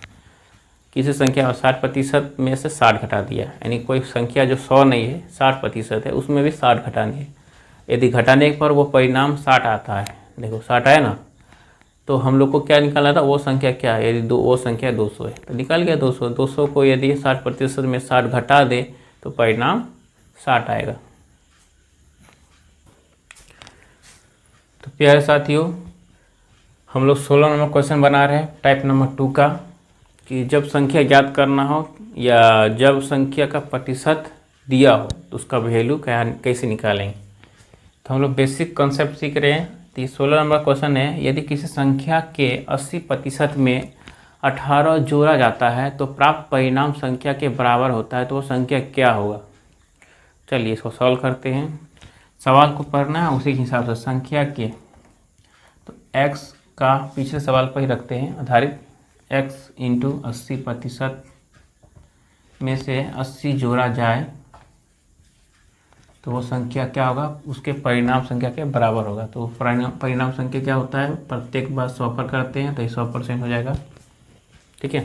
किसी संख्या 60% में से 60 घटा दिया, यानी कोई संख्या जो 100 नहीं है 60% है उसमें भी 60 घटानी है। यदि घटाने पर वो परिणाम 60 आता है, देखो 60 आया ना, तो हम लोग को क्या निकालना था, वो संख्या क्या है, यदि वो संख्या 200 है तो निकल गया 200। 200 को यदि 60% में 60 घटा दे तो परिणाम 60 आएगा। तो प्यारे साथियों, हम लोग 16 नंबर क्वेश्चन बना रहे हैं टाइप नंबर 2 का, कि जब संख्या ज्ञात करना हो या जब संख्या का प्रतिशत दिया हो तो उसका वैल्यू कैसे निकालेंगे। तो हम लोग बेसिक कॉन्सेप्ट सीख रहे हैं। तो 16 नंबर क्वेश्चन है, यदि किसी संख्या के 80% में 18 जोड़ा जाता है तो प्राप्त परिणाम संख्या के बराबर होता है, तो वो संख्या क्या होगा। चलिए इसको सॉल्व करते हैं। सवाल को पढ़ना है उसी के हिसाब से संख्या के, तो x का पिछले सवाल पर ही रखते हैं आधारित, x इंटू 80% में से 80 जोड़ा जाए तो वो संख्या क्या होगा, उसके परिणाम संख्या के बराबर होगा। तो परिणाम संख्या क्या होता है, प्रत्येक बार 100 पर करते हैं तो ये 100% हो जाएगा। ठीक है,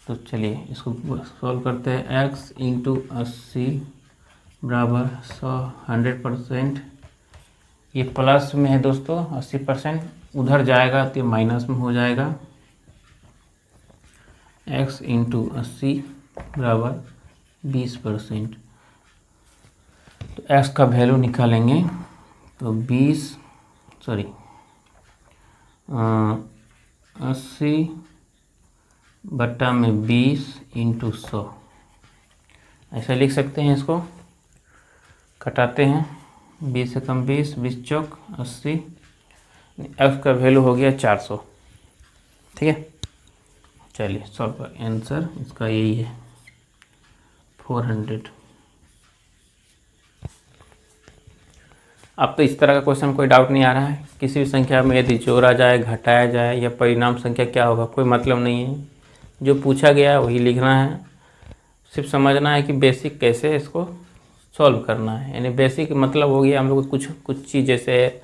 तो चलिए इसको सॉल्व करते हैं। x इंटू 80 बराबर 100% ये प्लस में है दोस्तों, 80% उधर जाएगा तो ये माइनस में हो जाएगा। x इंटू 80 बराबर 20%। तो x का वैल्यू निकालेंगे तो 80 बट्टा में 20 इंटू 100 ऐसा लिख सकते हैं। इसको कटाते हैं, 20 से कम 20, 20 चौक 80, x का वैल्यू हो गया 400। ठीक है, चलिए सॉल्व आंसर इसका यही है 400। अब तो इस तरह का क्वेश्चन कोई डाउट नहीं आ रहा है। किसी भी संख्या में यदि जोड़ा जाए, घटाया जाए या परिणाम संख्या क्या होगा, कोई मतलब नहीं है। जो पूछा गया है वही लिखना है, सिर्फ समझना है कि बेसिक कैसे इसको सॉल्व करना है। यानी बेसिक मतलब हो गया हम लोग कुछ चीज़ जैसे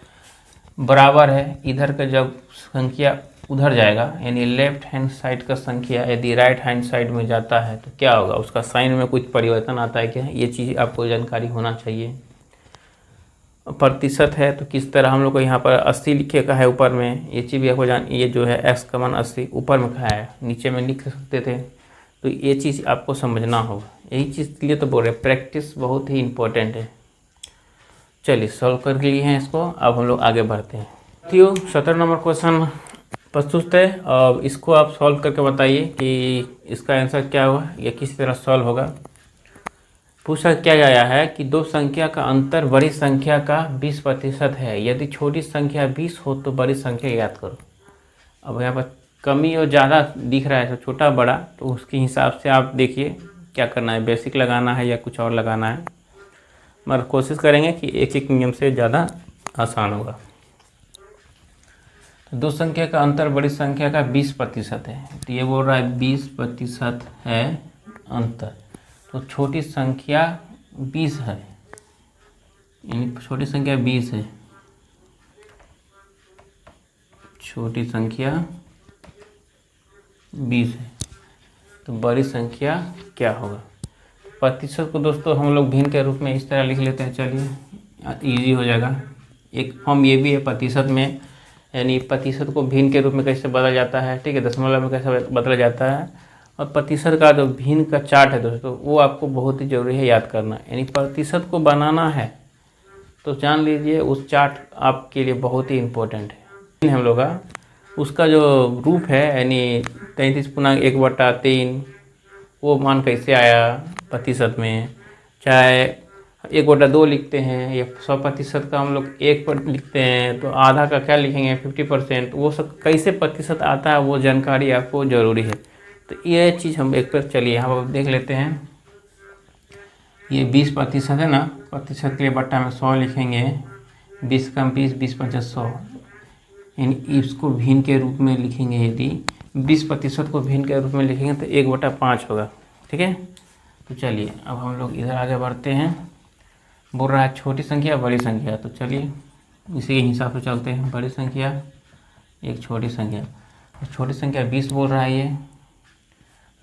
बराबर है, इधर का जब संख्या उधर जाएगा, यानी लेफ्ट हैंड साइड का संख्या यदि राइट हैंड साइड में जाता है तो क्या होगा, उसका साइन में कुछ परिवर्तन आता है क्या, ये चीज़ आपको जानकारी होना चाहिए। प्रतिशत है तो किस तरह, हम लोग को यहाँ पर 80 लिखे का है ऊपर में, ये चीज़ भी आपको ये जो है x का मान 80 ऊपर में खाया है, नीचे में लिख सकते थे, तो ये चीज़ आपको समझना होगा। यही चीज़ के लिए तो बोल रहे हैं, प्रैक्टिस बहुत ही इम्पोर्टेंट है। चलिए सॉल्व कर लिए हैं इसको, अब हम लोग आगे बढ़ते हैं। साथियों 17 नंबर क्वेश्चन प्रस्तुत है, और इसको आप सॉल्व करके बताइए कि इसका आंसर क्या होगा या किस तरह सॉल्व होगा। पूछा क्या गया है कि दो संख्या का अंतर बड़ी संख्या का 20% है, यदि छोटी संख्या 20 हो तो बड़ी संख्या याद करो। अब यहाँ पर कमी और ज़्यादा दिख रहा है, तो छोटा बड़ा, तो उसके हिसाब से आप देखिए क्या करना है, बेसिक लगाना है या कुछ और लगाना है, मगर कोशिश करेंगे कि एक एक नियम से ज़्यादा आसान होगा। तो दो संख्या का अंतर बड़ी संख्या का 20% है, तो ये बोल रहा है 20% है अंतर, तो छोटी संख्या 20 है, यानी छोटी संख्या 20 है, छोटी संख्या 20 है, तो बड़ी संख्या क्या होगा। प्रतिशत को दोस्तों हम लोग भिन्न के रूप में इस तरह लिख लेते हैं, चलिए इजी हो जाएगा। एक फॉर्म ये भी है प्रतिशत में, यानी प्रतिशत को भिन्न के रूप में कैसे बदला जाता है, ठीक है, दशमलव में कैसे बदला जाता है, और प्रतिशत का जो भिन्न का चार्ट है दोस्तों वो आपको बहुत ही ज़रूरी है याद करना। यानी प्रतिशत को बनाना है तो जान लीजिए उस चार्ट आपके लिए बहुत ही इम्पोर्टेंट है। हम लोग का उसका जो रूप है, यानी 33/1/3 वो मान कैसे आया प्रतिशत में, चाहे 1/2 लिखते हैं, या 100% का हम लोग 1 पर लिखते हैं, तो आधा का क्या लिखेंगे 50%, वो सब कैसे प्रतिशत आता है वो जानकारी आपको ज़रूरी है। तो ये चीज़ हम एक पर चलिए यहाँ पर देख लेते हैं। ये 20% है ना, प्रतिशत के लिए बट्टा में 100 लिखेंगे, 20 कम 20, 20×5 100, यानी इसको भिन्न के रूप में लिखेंगे। यदि 20% को भिन्न के रूप में लिखेंगे तो 1/5 होगा। ठीक है, तो चलिए अब हम लोग इधर आगे बढ़ते हैं। बोल रहा है छोटी संख्या बड़ी संख्या, तो चलिए इसी के हिसाब से चलते हैं। बड़ी संख्या एक छोटी संख्या, छोटी संख्या 20 बोल रहा है ये,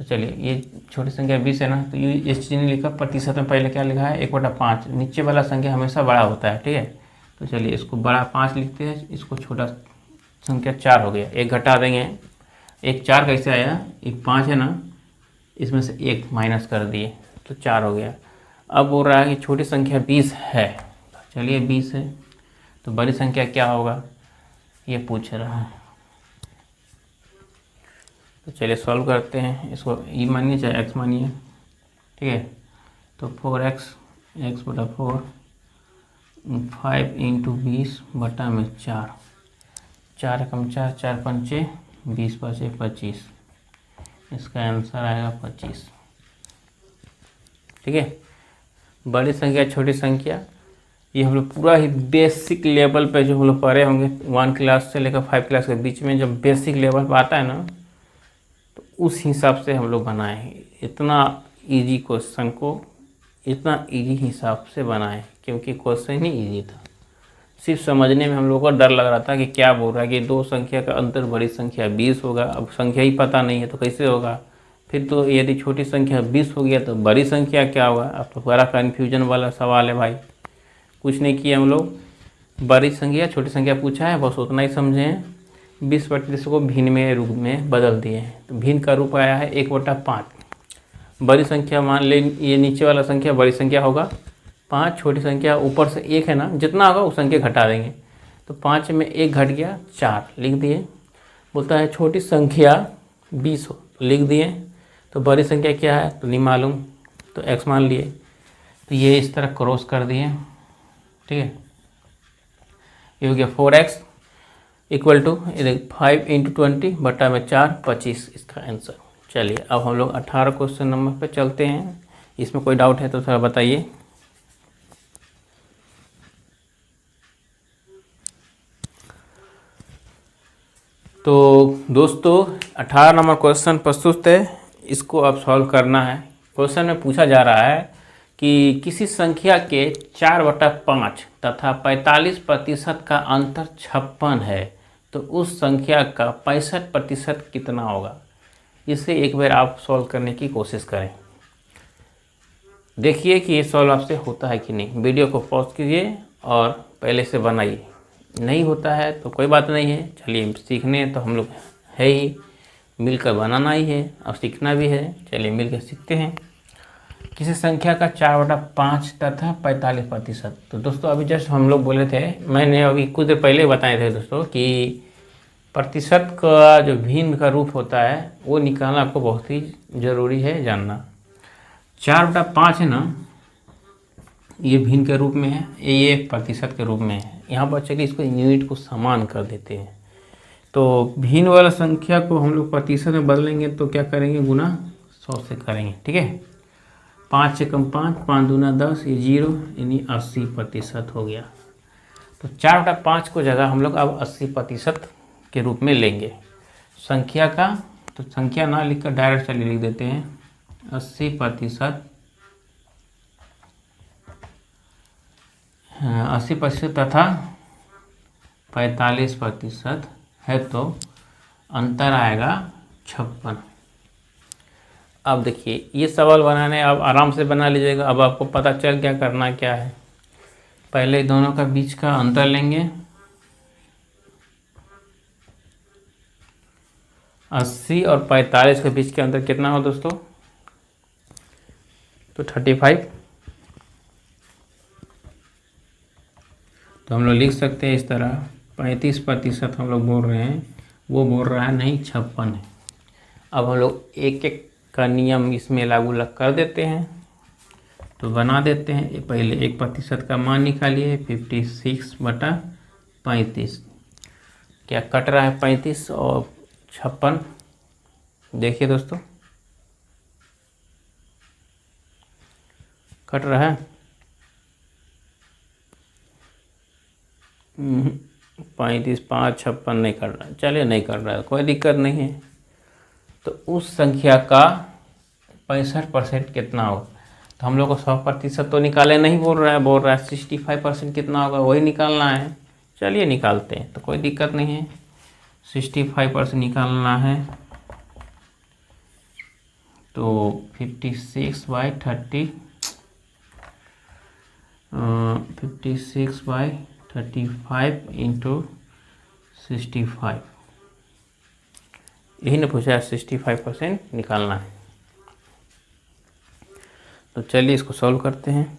तो चलिए ये छोटी संख्या 20 है ना, तो ये इस चीज़ ने लिखा प्रतिशत में पहले क्या लिखा है 1/5, नीचे वाला संख्या हमेशा बड़ा होता है, ठीक है। तो चलिए इसको बड़ा 5 लिखते हैं, इसको छोटा संख्या 4 हो गया, एक घटा देंगे, एक 4 कैसे आया, एक 5 है ना, इसमें से एक माइनस कर दिए तो 4 हो गया। अब बोल रहा है कि छोटी संख्या 20 है, चलिए 20 है तो बड़ी संख्या क्या होगा ये पूछ रहा है। तो चलिए सॉल्व करते हैं, इसको ई मानिए चाहे एक्स मानिए, ठीक है। तो 4x, x/4, 5 × 20 बटा में 4, 4 कम 4, 4 पंचे 20 बचे 25, इसका आंसर आएगा 25, ठीक है। बड़ी संख्या छोटी संख्या ये हम लोग पूरा ही बेसिक लेवल पे जो हम लोग पढ़े होंगे 1 क्लास से लेकर 5 क्लास के बीच में, जब बेसिक लेवल पर आता है ना तो उस हिसाब से हम लोग बनाए हैं। इतना इजी क्वेश्चन को इतना इजी हिसाब से बनाए क्योंकि क्वेश्चन ही इजी था, सिर्फ समझने में हम लोग को डर लग रहा था कि क्या बोल रहा है कि दो संख्या का अंतर बड़ी संख्या 20 होगा। अब संख्या ही पता नहीं है तो कैसे होगा, फिर तो यदि छोटी संख्या 20 हो गया तो बड़ी संख्या क्या होगा। अब तो बड़ा कन्फ्यूजन वाला सवाल है भाई। कुछ नहीं किया हम लोग, बड़ी संख्या छोटी संख्या पूछा है बस उतना ही समझे हैं, 20/30 को भिन्न में रूप में बदल दिए हैं। तो भिन्न का रूप आया है 1/5। बड़ी संख्या मान ले ये नीचे वाला संख्या बड़ी संख्या होगा 5, छोटी संख्या ऊपर से 1 है ना, जितना होगा उस संख्या घटा देंगे। तो 5 में 1 घट गया 4 लिख दिए। बोलता है छोटी संख्या 20 हो, लिख दिए। तो बड़ी संख्या क्या है तो नहीं मालूम, तो x मान लिए। तो ये इस तरह क्रॉस कर दिए, ठीक है। ये हो गया 4x = 5 × 20 बटा में 4 25, इसका आंसर। चलिए अब हम लोग 18 क्वेश्चन नंबर पे चलते हैं। इसमें कोई डाउट है तो थोड़ा बताइए। तो दोस्तों 18 नंबर क्वेश्चन प्रस्तुत है, इसको अब सॉल्व करना है। क्वेश्चन में पूछा जा रहा है कि किसी संख्या के 4/5 तथा 45% का अंतर 56 है तो उस संख्या का 65% कितना होगा। इसे एक बार आप सॉल्व करने की कोशिश करें, देखिए कि ये सॉल्व आपसे होता है कि नहीं। वीडियो को पॉज कीजिए और पहले से बनाइए, नहीं होता है तो कोई बात नहीं है। चलिए सीखने तो हम लोग है ही, मिलकर बनाना ही है और सीखना भी है। चलिए मिलकर सीखते हैं। किसी संख्या का 4/5 तथा 45%। तो दोस्तों अभी जस्ट हम लोग बोले थे, मैंने अभी कुछ देर पहले बताए थे दोस्तों कि प्रतिशत का जो भिन्न का रूप होता है वो निकालना आपको बहुत ही ज़रूरी है जानना। 4/5 है ना, ये भिन्न के रूप में है, ये प्रतिशत के रूप में है। यहाँ पर चलिए इसको यूनिट को समान कर देते हैं। तो भिन्न वाला संख्या को हम लोग प्रतिशत में बदलेंगे तो क्या करेंगे, गुना 100 से करेंगे, ठीक है। 5 से कम 5, 5 दूना 10, ये 0 यानी 80% हो गया। तो 4/5 को जगह हम लोग अब 80% के रूप में लेंगे संख्या का। तो संख्या ना लिखकर डायरेक्ट चलिए लिख देते हैं 80% 80% तथा 45% है तो अंतर आएगा 56। अब देखिए ये सवाल बनाने आप आराम से बना लीजिएगा। अब आपको पता चल गया करना क्या है। पहले दोनों का बीच का अंतर लेंगे, 80 और 45 के बीच के अंतर कितना हो दोस्तों, तो 35। तो हम लोग लिख सकते हैं इस तरह 35% हम लोग बोल रहे हैं, वो बोल रहा है नहीं 56 है। अब हम लोग एक एक का नियम इसमें लागू कर देते हैं। तो बना देते हैं, पहले 1% का मान निकालिए 56/35। क्या कट रहा है 35 और 56, देखिए दोस्तों कट रहा है 35, 5, 56 नहीं कर रहा है। चलिए नहीं कर रहा है, कोई दिक्कत नहीं है। तो उस संख्या का 65% कितना होगा, तो हम लोग को 100% तो निकाले नहीं बोल रहा है 65% कितना होगा वही निकालना है। चलिए निकालते हैं, तो कोई दिक्कत नहीं है। 65% निकालना है तो 56/35 इंटू 65, यही ना पूछा है, 65% निकालना है। तो चलिए इसको सॉल्व करते हैं।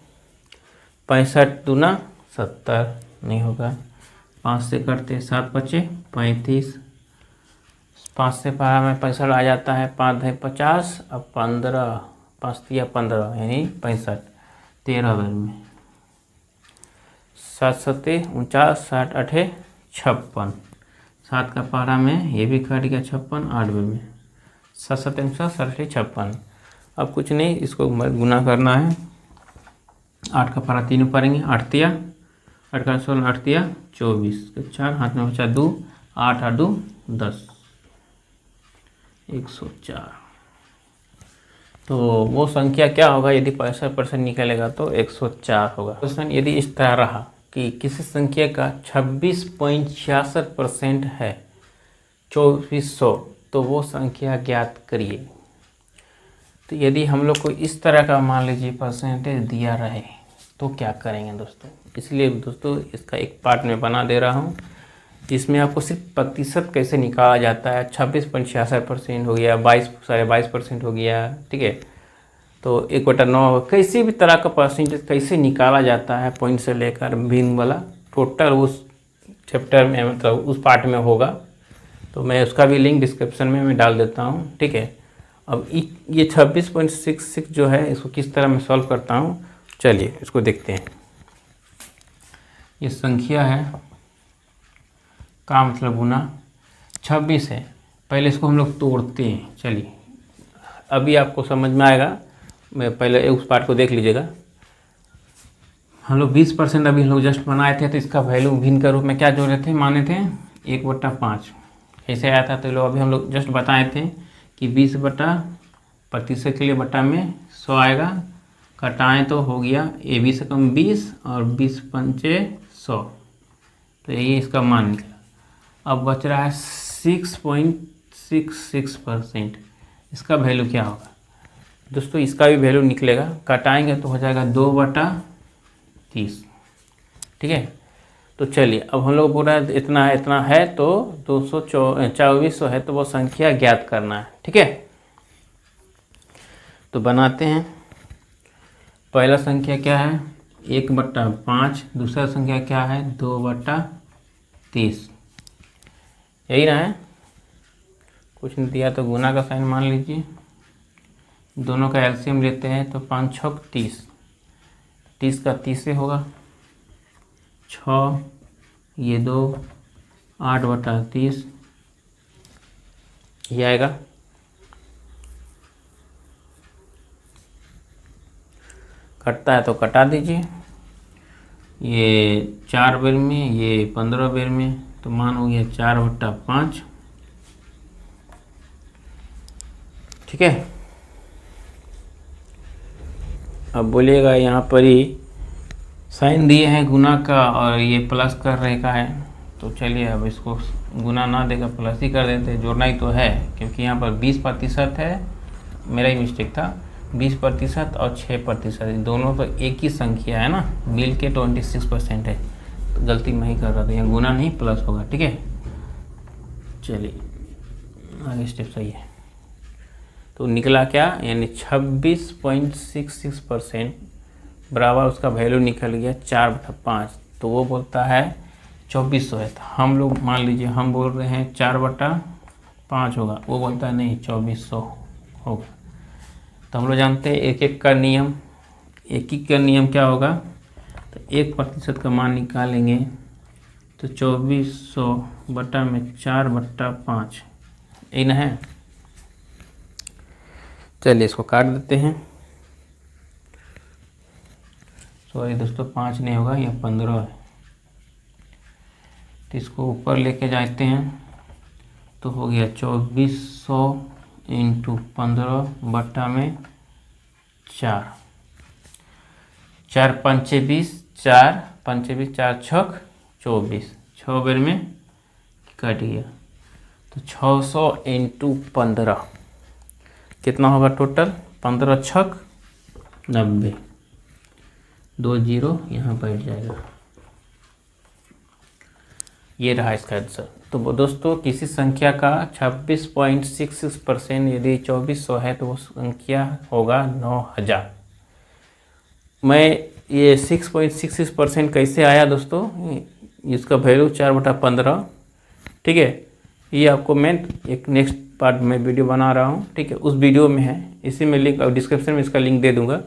65 दूना 70 नहीं होगा, 5 से करते 7 बचे 35, 5 से 12 में 65 आ जाता है, 5 है 50, अब 15, 5 दिया 15 यानी 65, 13 बेर में 7 सत्ते 49, 60 8 56, 7 का पारा में ये भी कट गया 56, 8 बेर में 7 सत्ते 49, 60 8 56। अब कुछ नहीं, इसको गुना करना है। 8 का पारा 3 पड़ेंगे, 8 तिया 8 का 16, 8 तिया 24, 4 हाथ में बचा 2, 8 8 2 10, 104। तो वो संख्या क्या होगा यदि 65% निकलेगा तो 104 होगा। क्वेश्चन यदि इस तरह रहा कि किसी संख्या का 26.66% है 2400, तो वो संख्या ज्ञात करिए। तो यदि हम लोग को इस तरह का मान लीजिए परसेंटेज दिया रहे तो क्या करेंगे दोस्तों। इसलिए दोस्तों इसका एक पार्ट में बना दे रहा हूँ, जिसमें आपको सिर्फ प्रतिशत कैसे निकाला जाता है। 26.66% हो गया, 22.22% हो गया, ठीक है। तो 1/9 किसी भी तरह का परसेंटेज कैसे निकाला जाता है पॉइंट से लेकर भिन्न वाला, टोटल उस चैप्टर में मतलब उस पार्ट में होगा। तो मैं उसका भी लिंक डिस्क्रिप्शन में मैं डाल देता हूँ, ठीक है। अब ये 26.66 जो है इसको किस तरह मैं सॉल्व करता हूँ, चलिए इसको देखते हैं। ये संख्या है का मतलब गुना 26 है। पहले इसको हम लोग तोड़ते हैं, चलिए अभी आपको समझ में आएगा। मैं पहले उस पार्ट को देख लीजिएगा। हम लोग 20% अभी हम लोग जस्ट बनाए थे, तो इसका वैल्यू भिन्न के रूप में क्या जोड़े थे, माने थे 1/5 कैसे आया था। तो लोग अभी हम लोग जस्ट बताए थे कि 20 बटा प्रतिशत के लिए बटा में 100 आएगा, कटाएँ तो हो गया ए 20 से कम 20 और 20 पंचे 100, तो यही इसका मान निकला। अब बच रहा है 6.66%, इसका वैल्यू क्या होगा दोस्तों, इसका भी वैल्यू निकलेगा, कटाएंगे तो हो जाएगा 2/30, ठीक है। तो चलिए अब हम लोग बोल रहे हैं इतना है तो 2400 है, तो वो संख्या ज्ञात करना है, ठीक है। तो बनाते हैं। पहला संख्या क्या है 1/5, दूसरा संख्या क्या है 2/30, यही ना है। कुछ नहीं दिया तो गुना का साइन मान लीजिए, दोनों का एलसीएम लेते हैं तो 5 6 30, 30 का 30 से होगा 6, ये 2 8/30 ये आएगा। कटता है तो कटा दीजिए, ये 4 बेर में, ये 15 बेर में, तो मान हो गया 4/5, ठीक है। अब बोलिएगा यहाँ पर ही साइन दिए हैं गुना का और ये प्लस कर रहे का है, तो चलिए अब इसको गुना ना देकर प्लस ही कर देते, जोड़ना ही तो है, क्योंकि यहाँ पर 20% है, मेरा ही मिस्टेक था। 20% और 6%, दोनों तो एक ही संख्या है ना, मिल के 26% है, तो गलती मैं ही कर रहा था, यहाँ गुना नहीं प्लस होगा, ठीक है। चलिए आगे स्टेप सही है। तो निकला क्या, यानी 26.66% बराबर उसका वैल्यू निकल गया 4/5, तो वो बोलता है 2400 है। तो हम लोग मान लीजिए हम बोल रहे हैं 4/5 होगा, वो बोलता है नहीं 2400 होगा। तो हम लोग जानते हैं एक एक का नियम क्या होगा, तो 1% का मान निकालेंगे तो 2400 बटा में 4/5, यही ना है। चलिए इसको काट देते हैं, सॉरी दोस्तों 5 नहीं होगा, यह 15 है। तो इसको ऊपर लेके जाते हैं तो हो गया 2400 इंटू 15 बटा में 4, 4 पंचे 20, 4 पंचे 20, 4 छक 24, 6 बेर में कट गया, तो 600 इंटू 15, कितना होगा टोटल, 15 छक 90, 2 जीरो यहाँ बैठ जाएगा। ये रहा इसका आंसर। तो दोस्तों किसी संख्या का 26.66% यदि 2400 है तो वो संख्या होगा 9000। मैं ये 6.66% कैसे आया दोस्तों, इसका वैल्यू 4/15, ठीक है। ये आपको मैं एक नेक्स्ट पार्ट में वीडियो बना रहा हूँ, ठीक है, उस वीडियो में है, इसी में लिंक और डिस्क्रिप्शन में इसका लिंक दे दूँगा।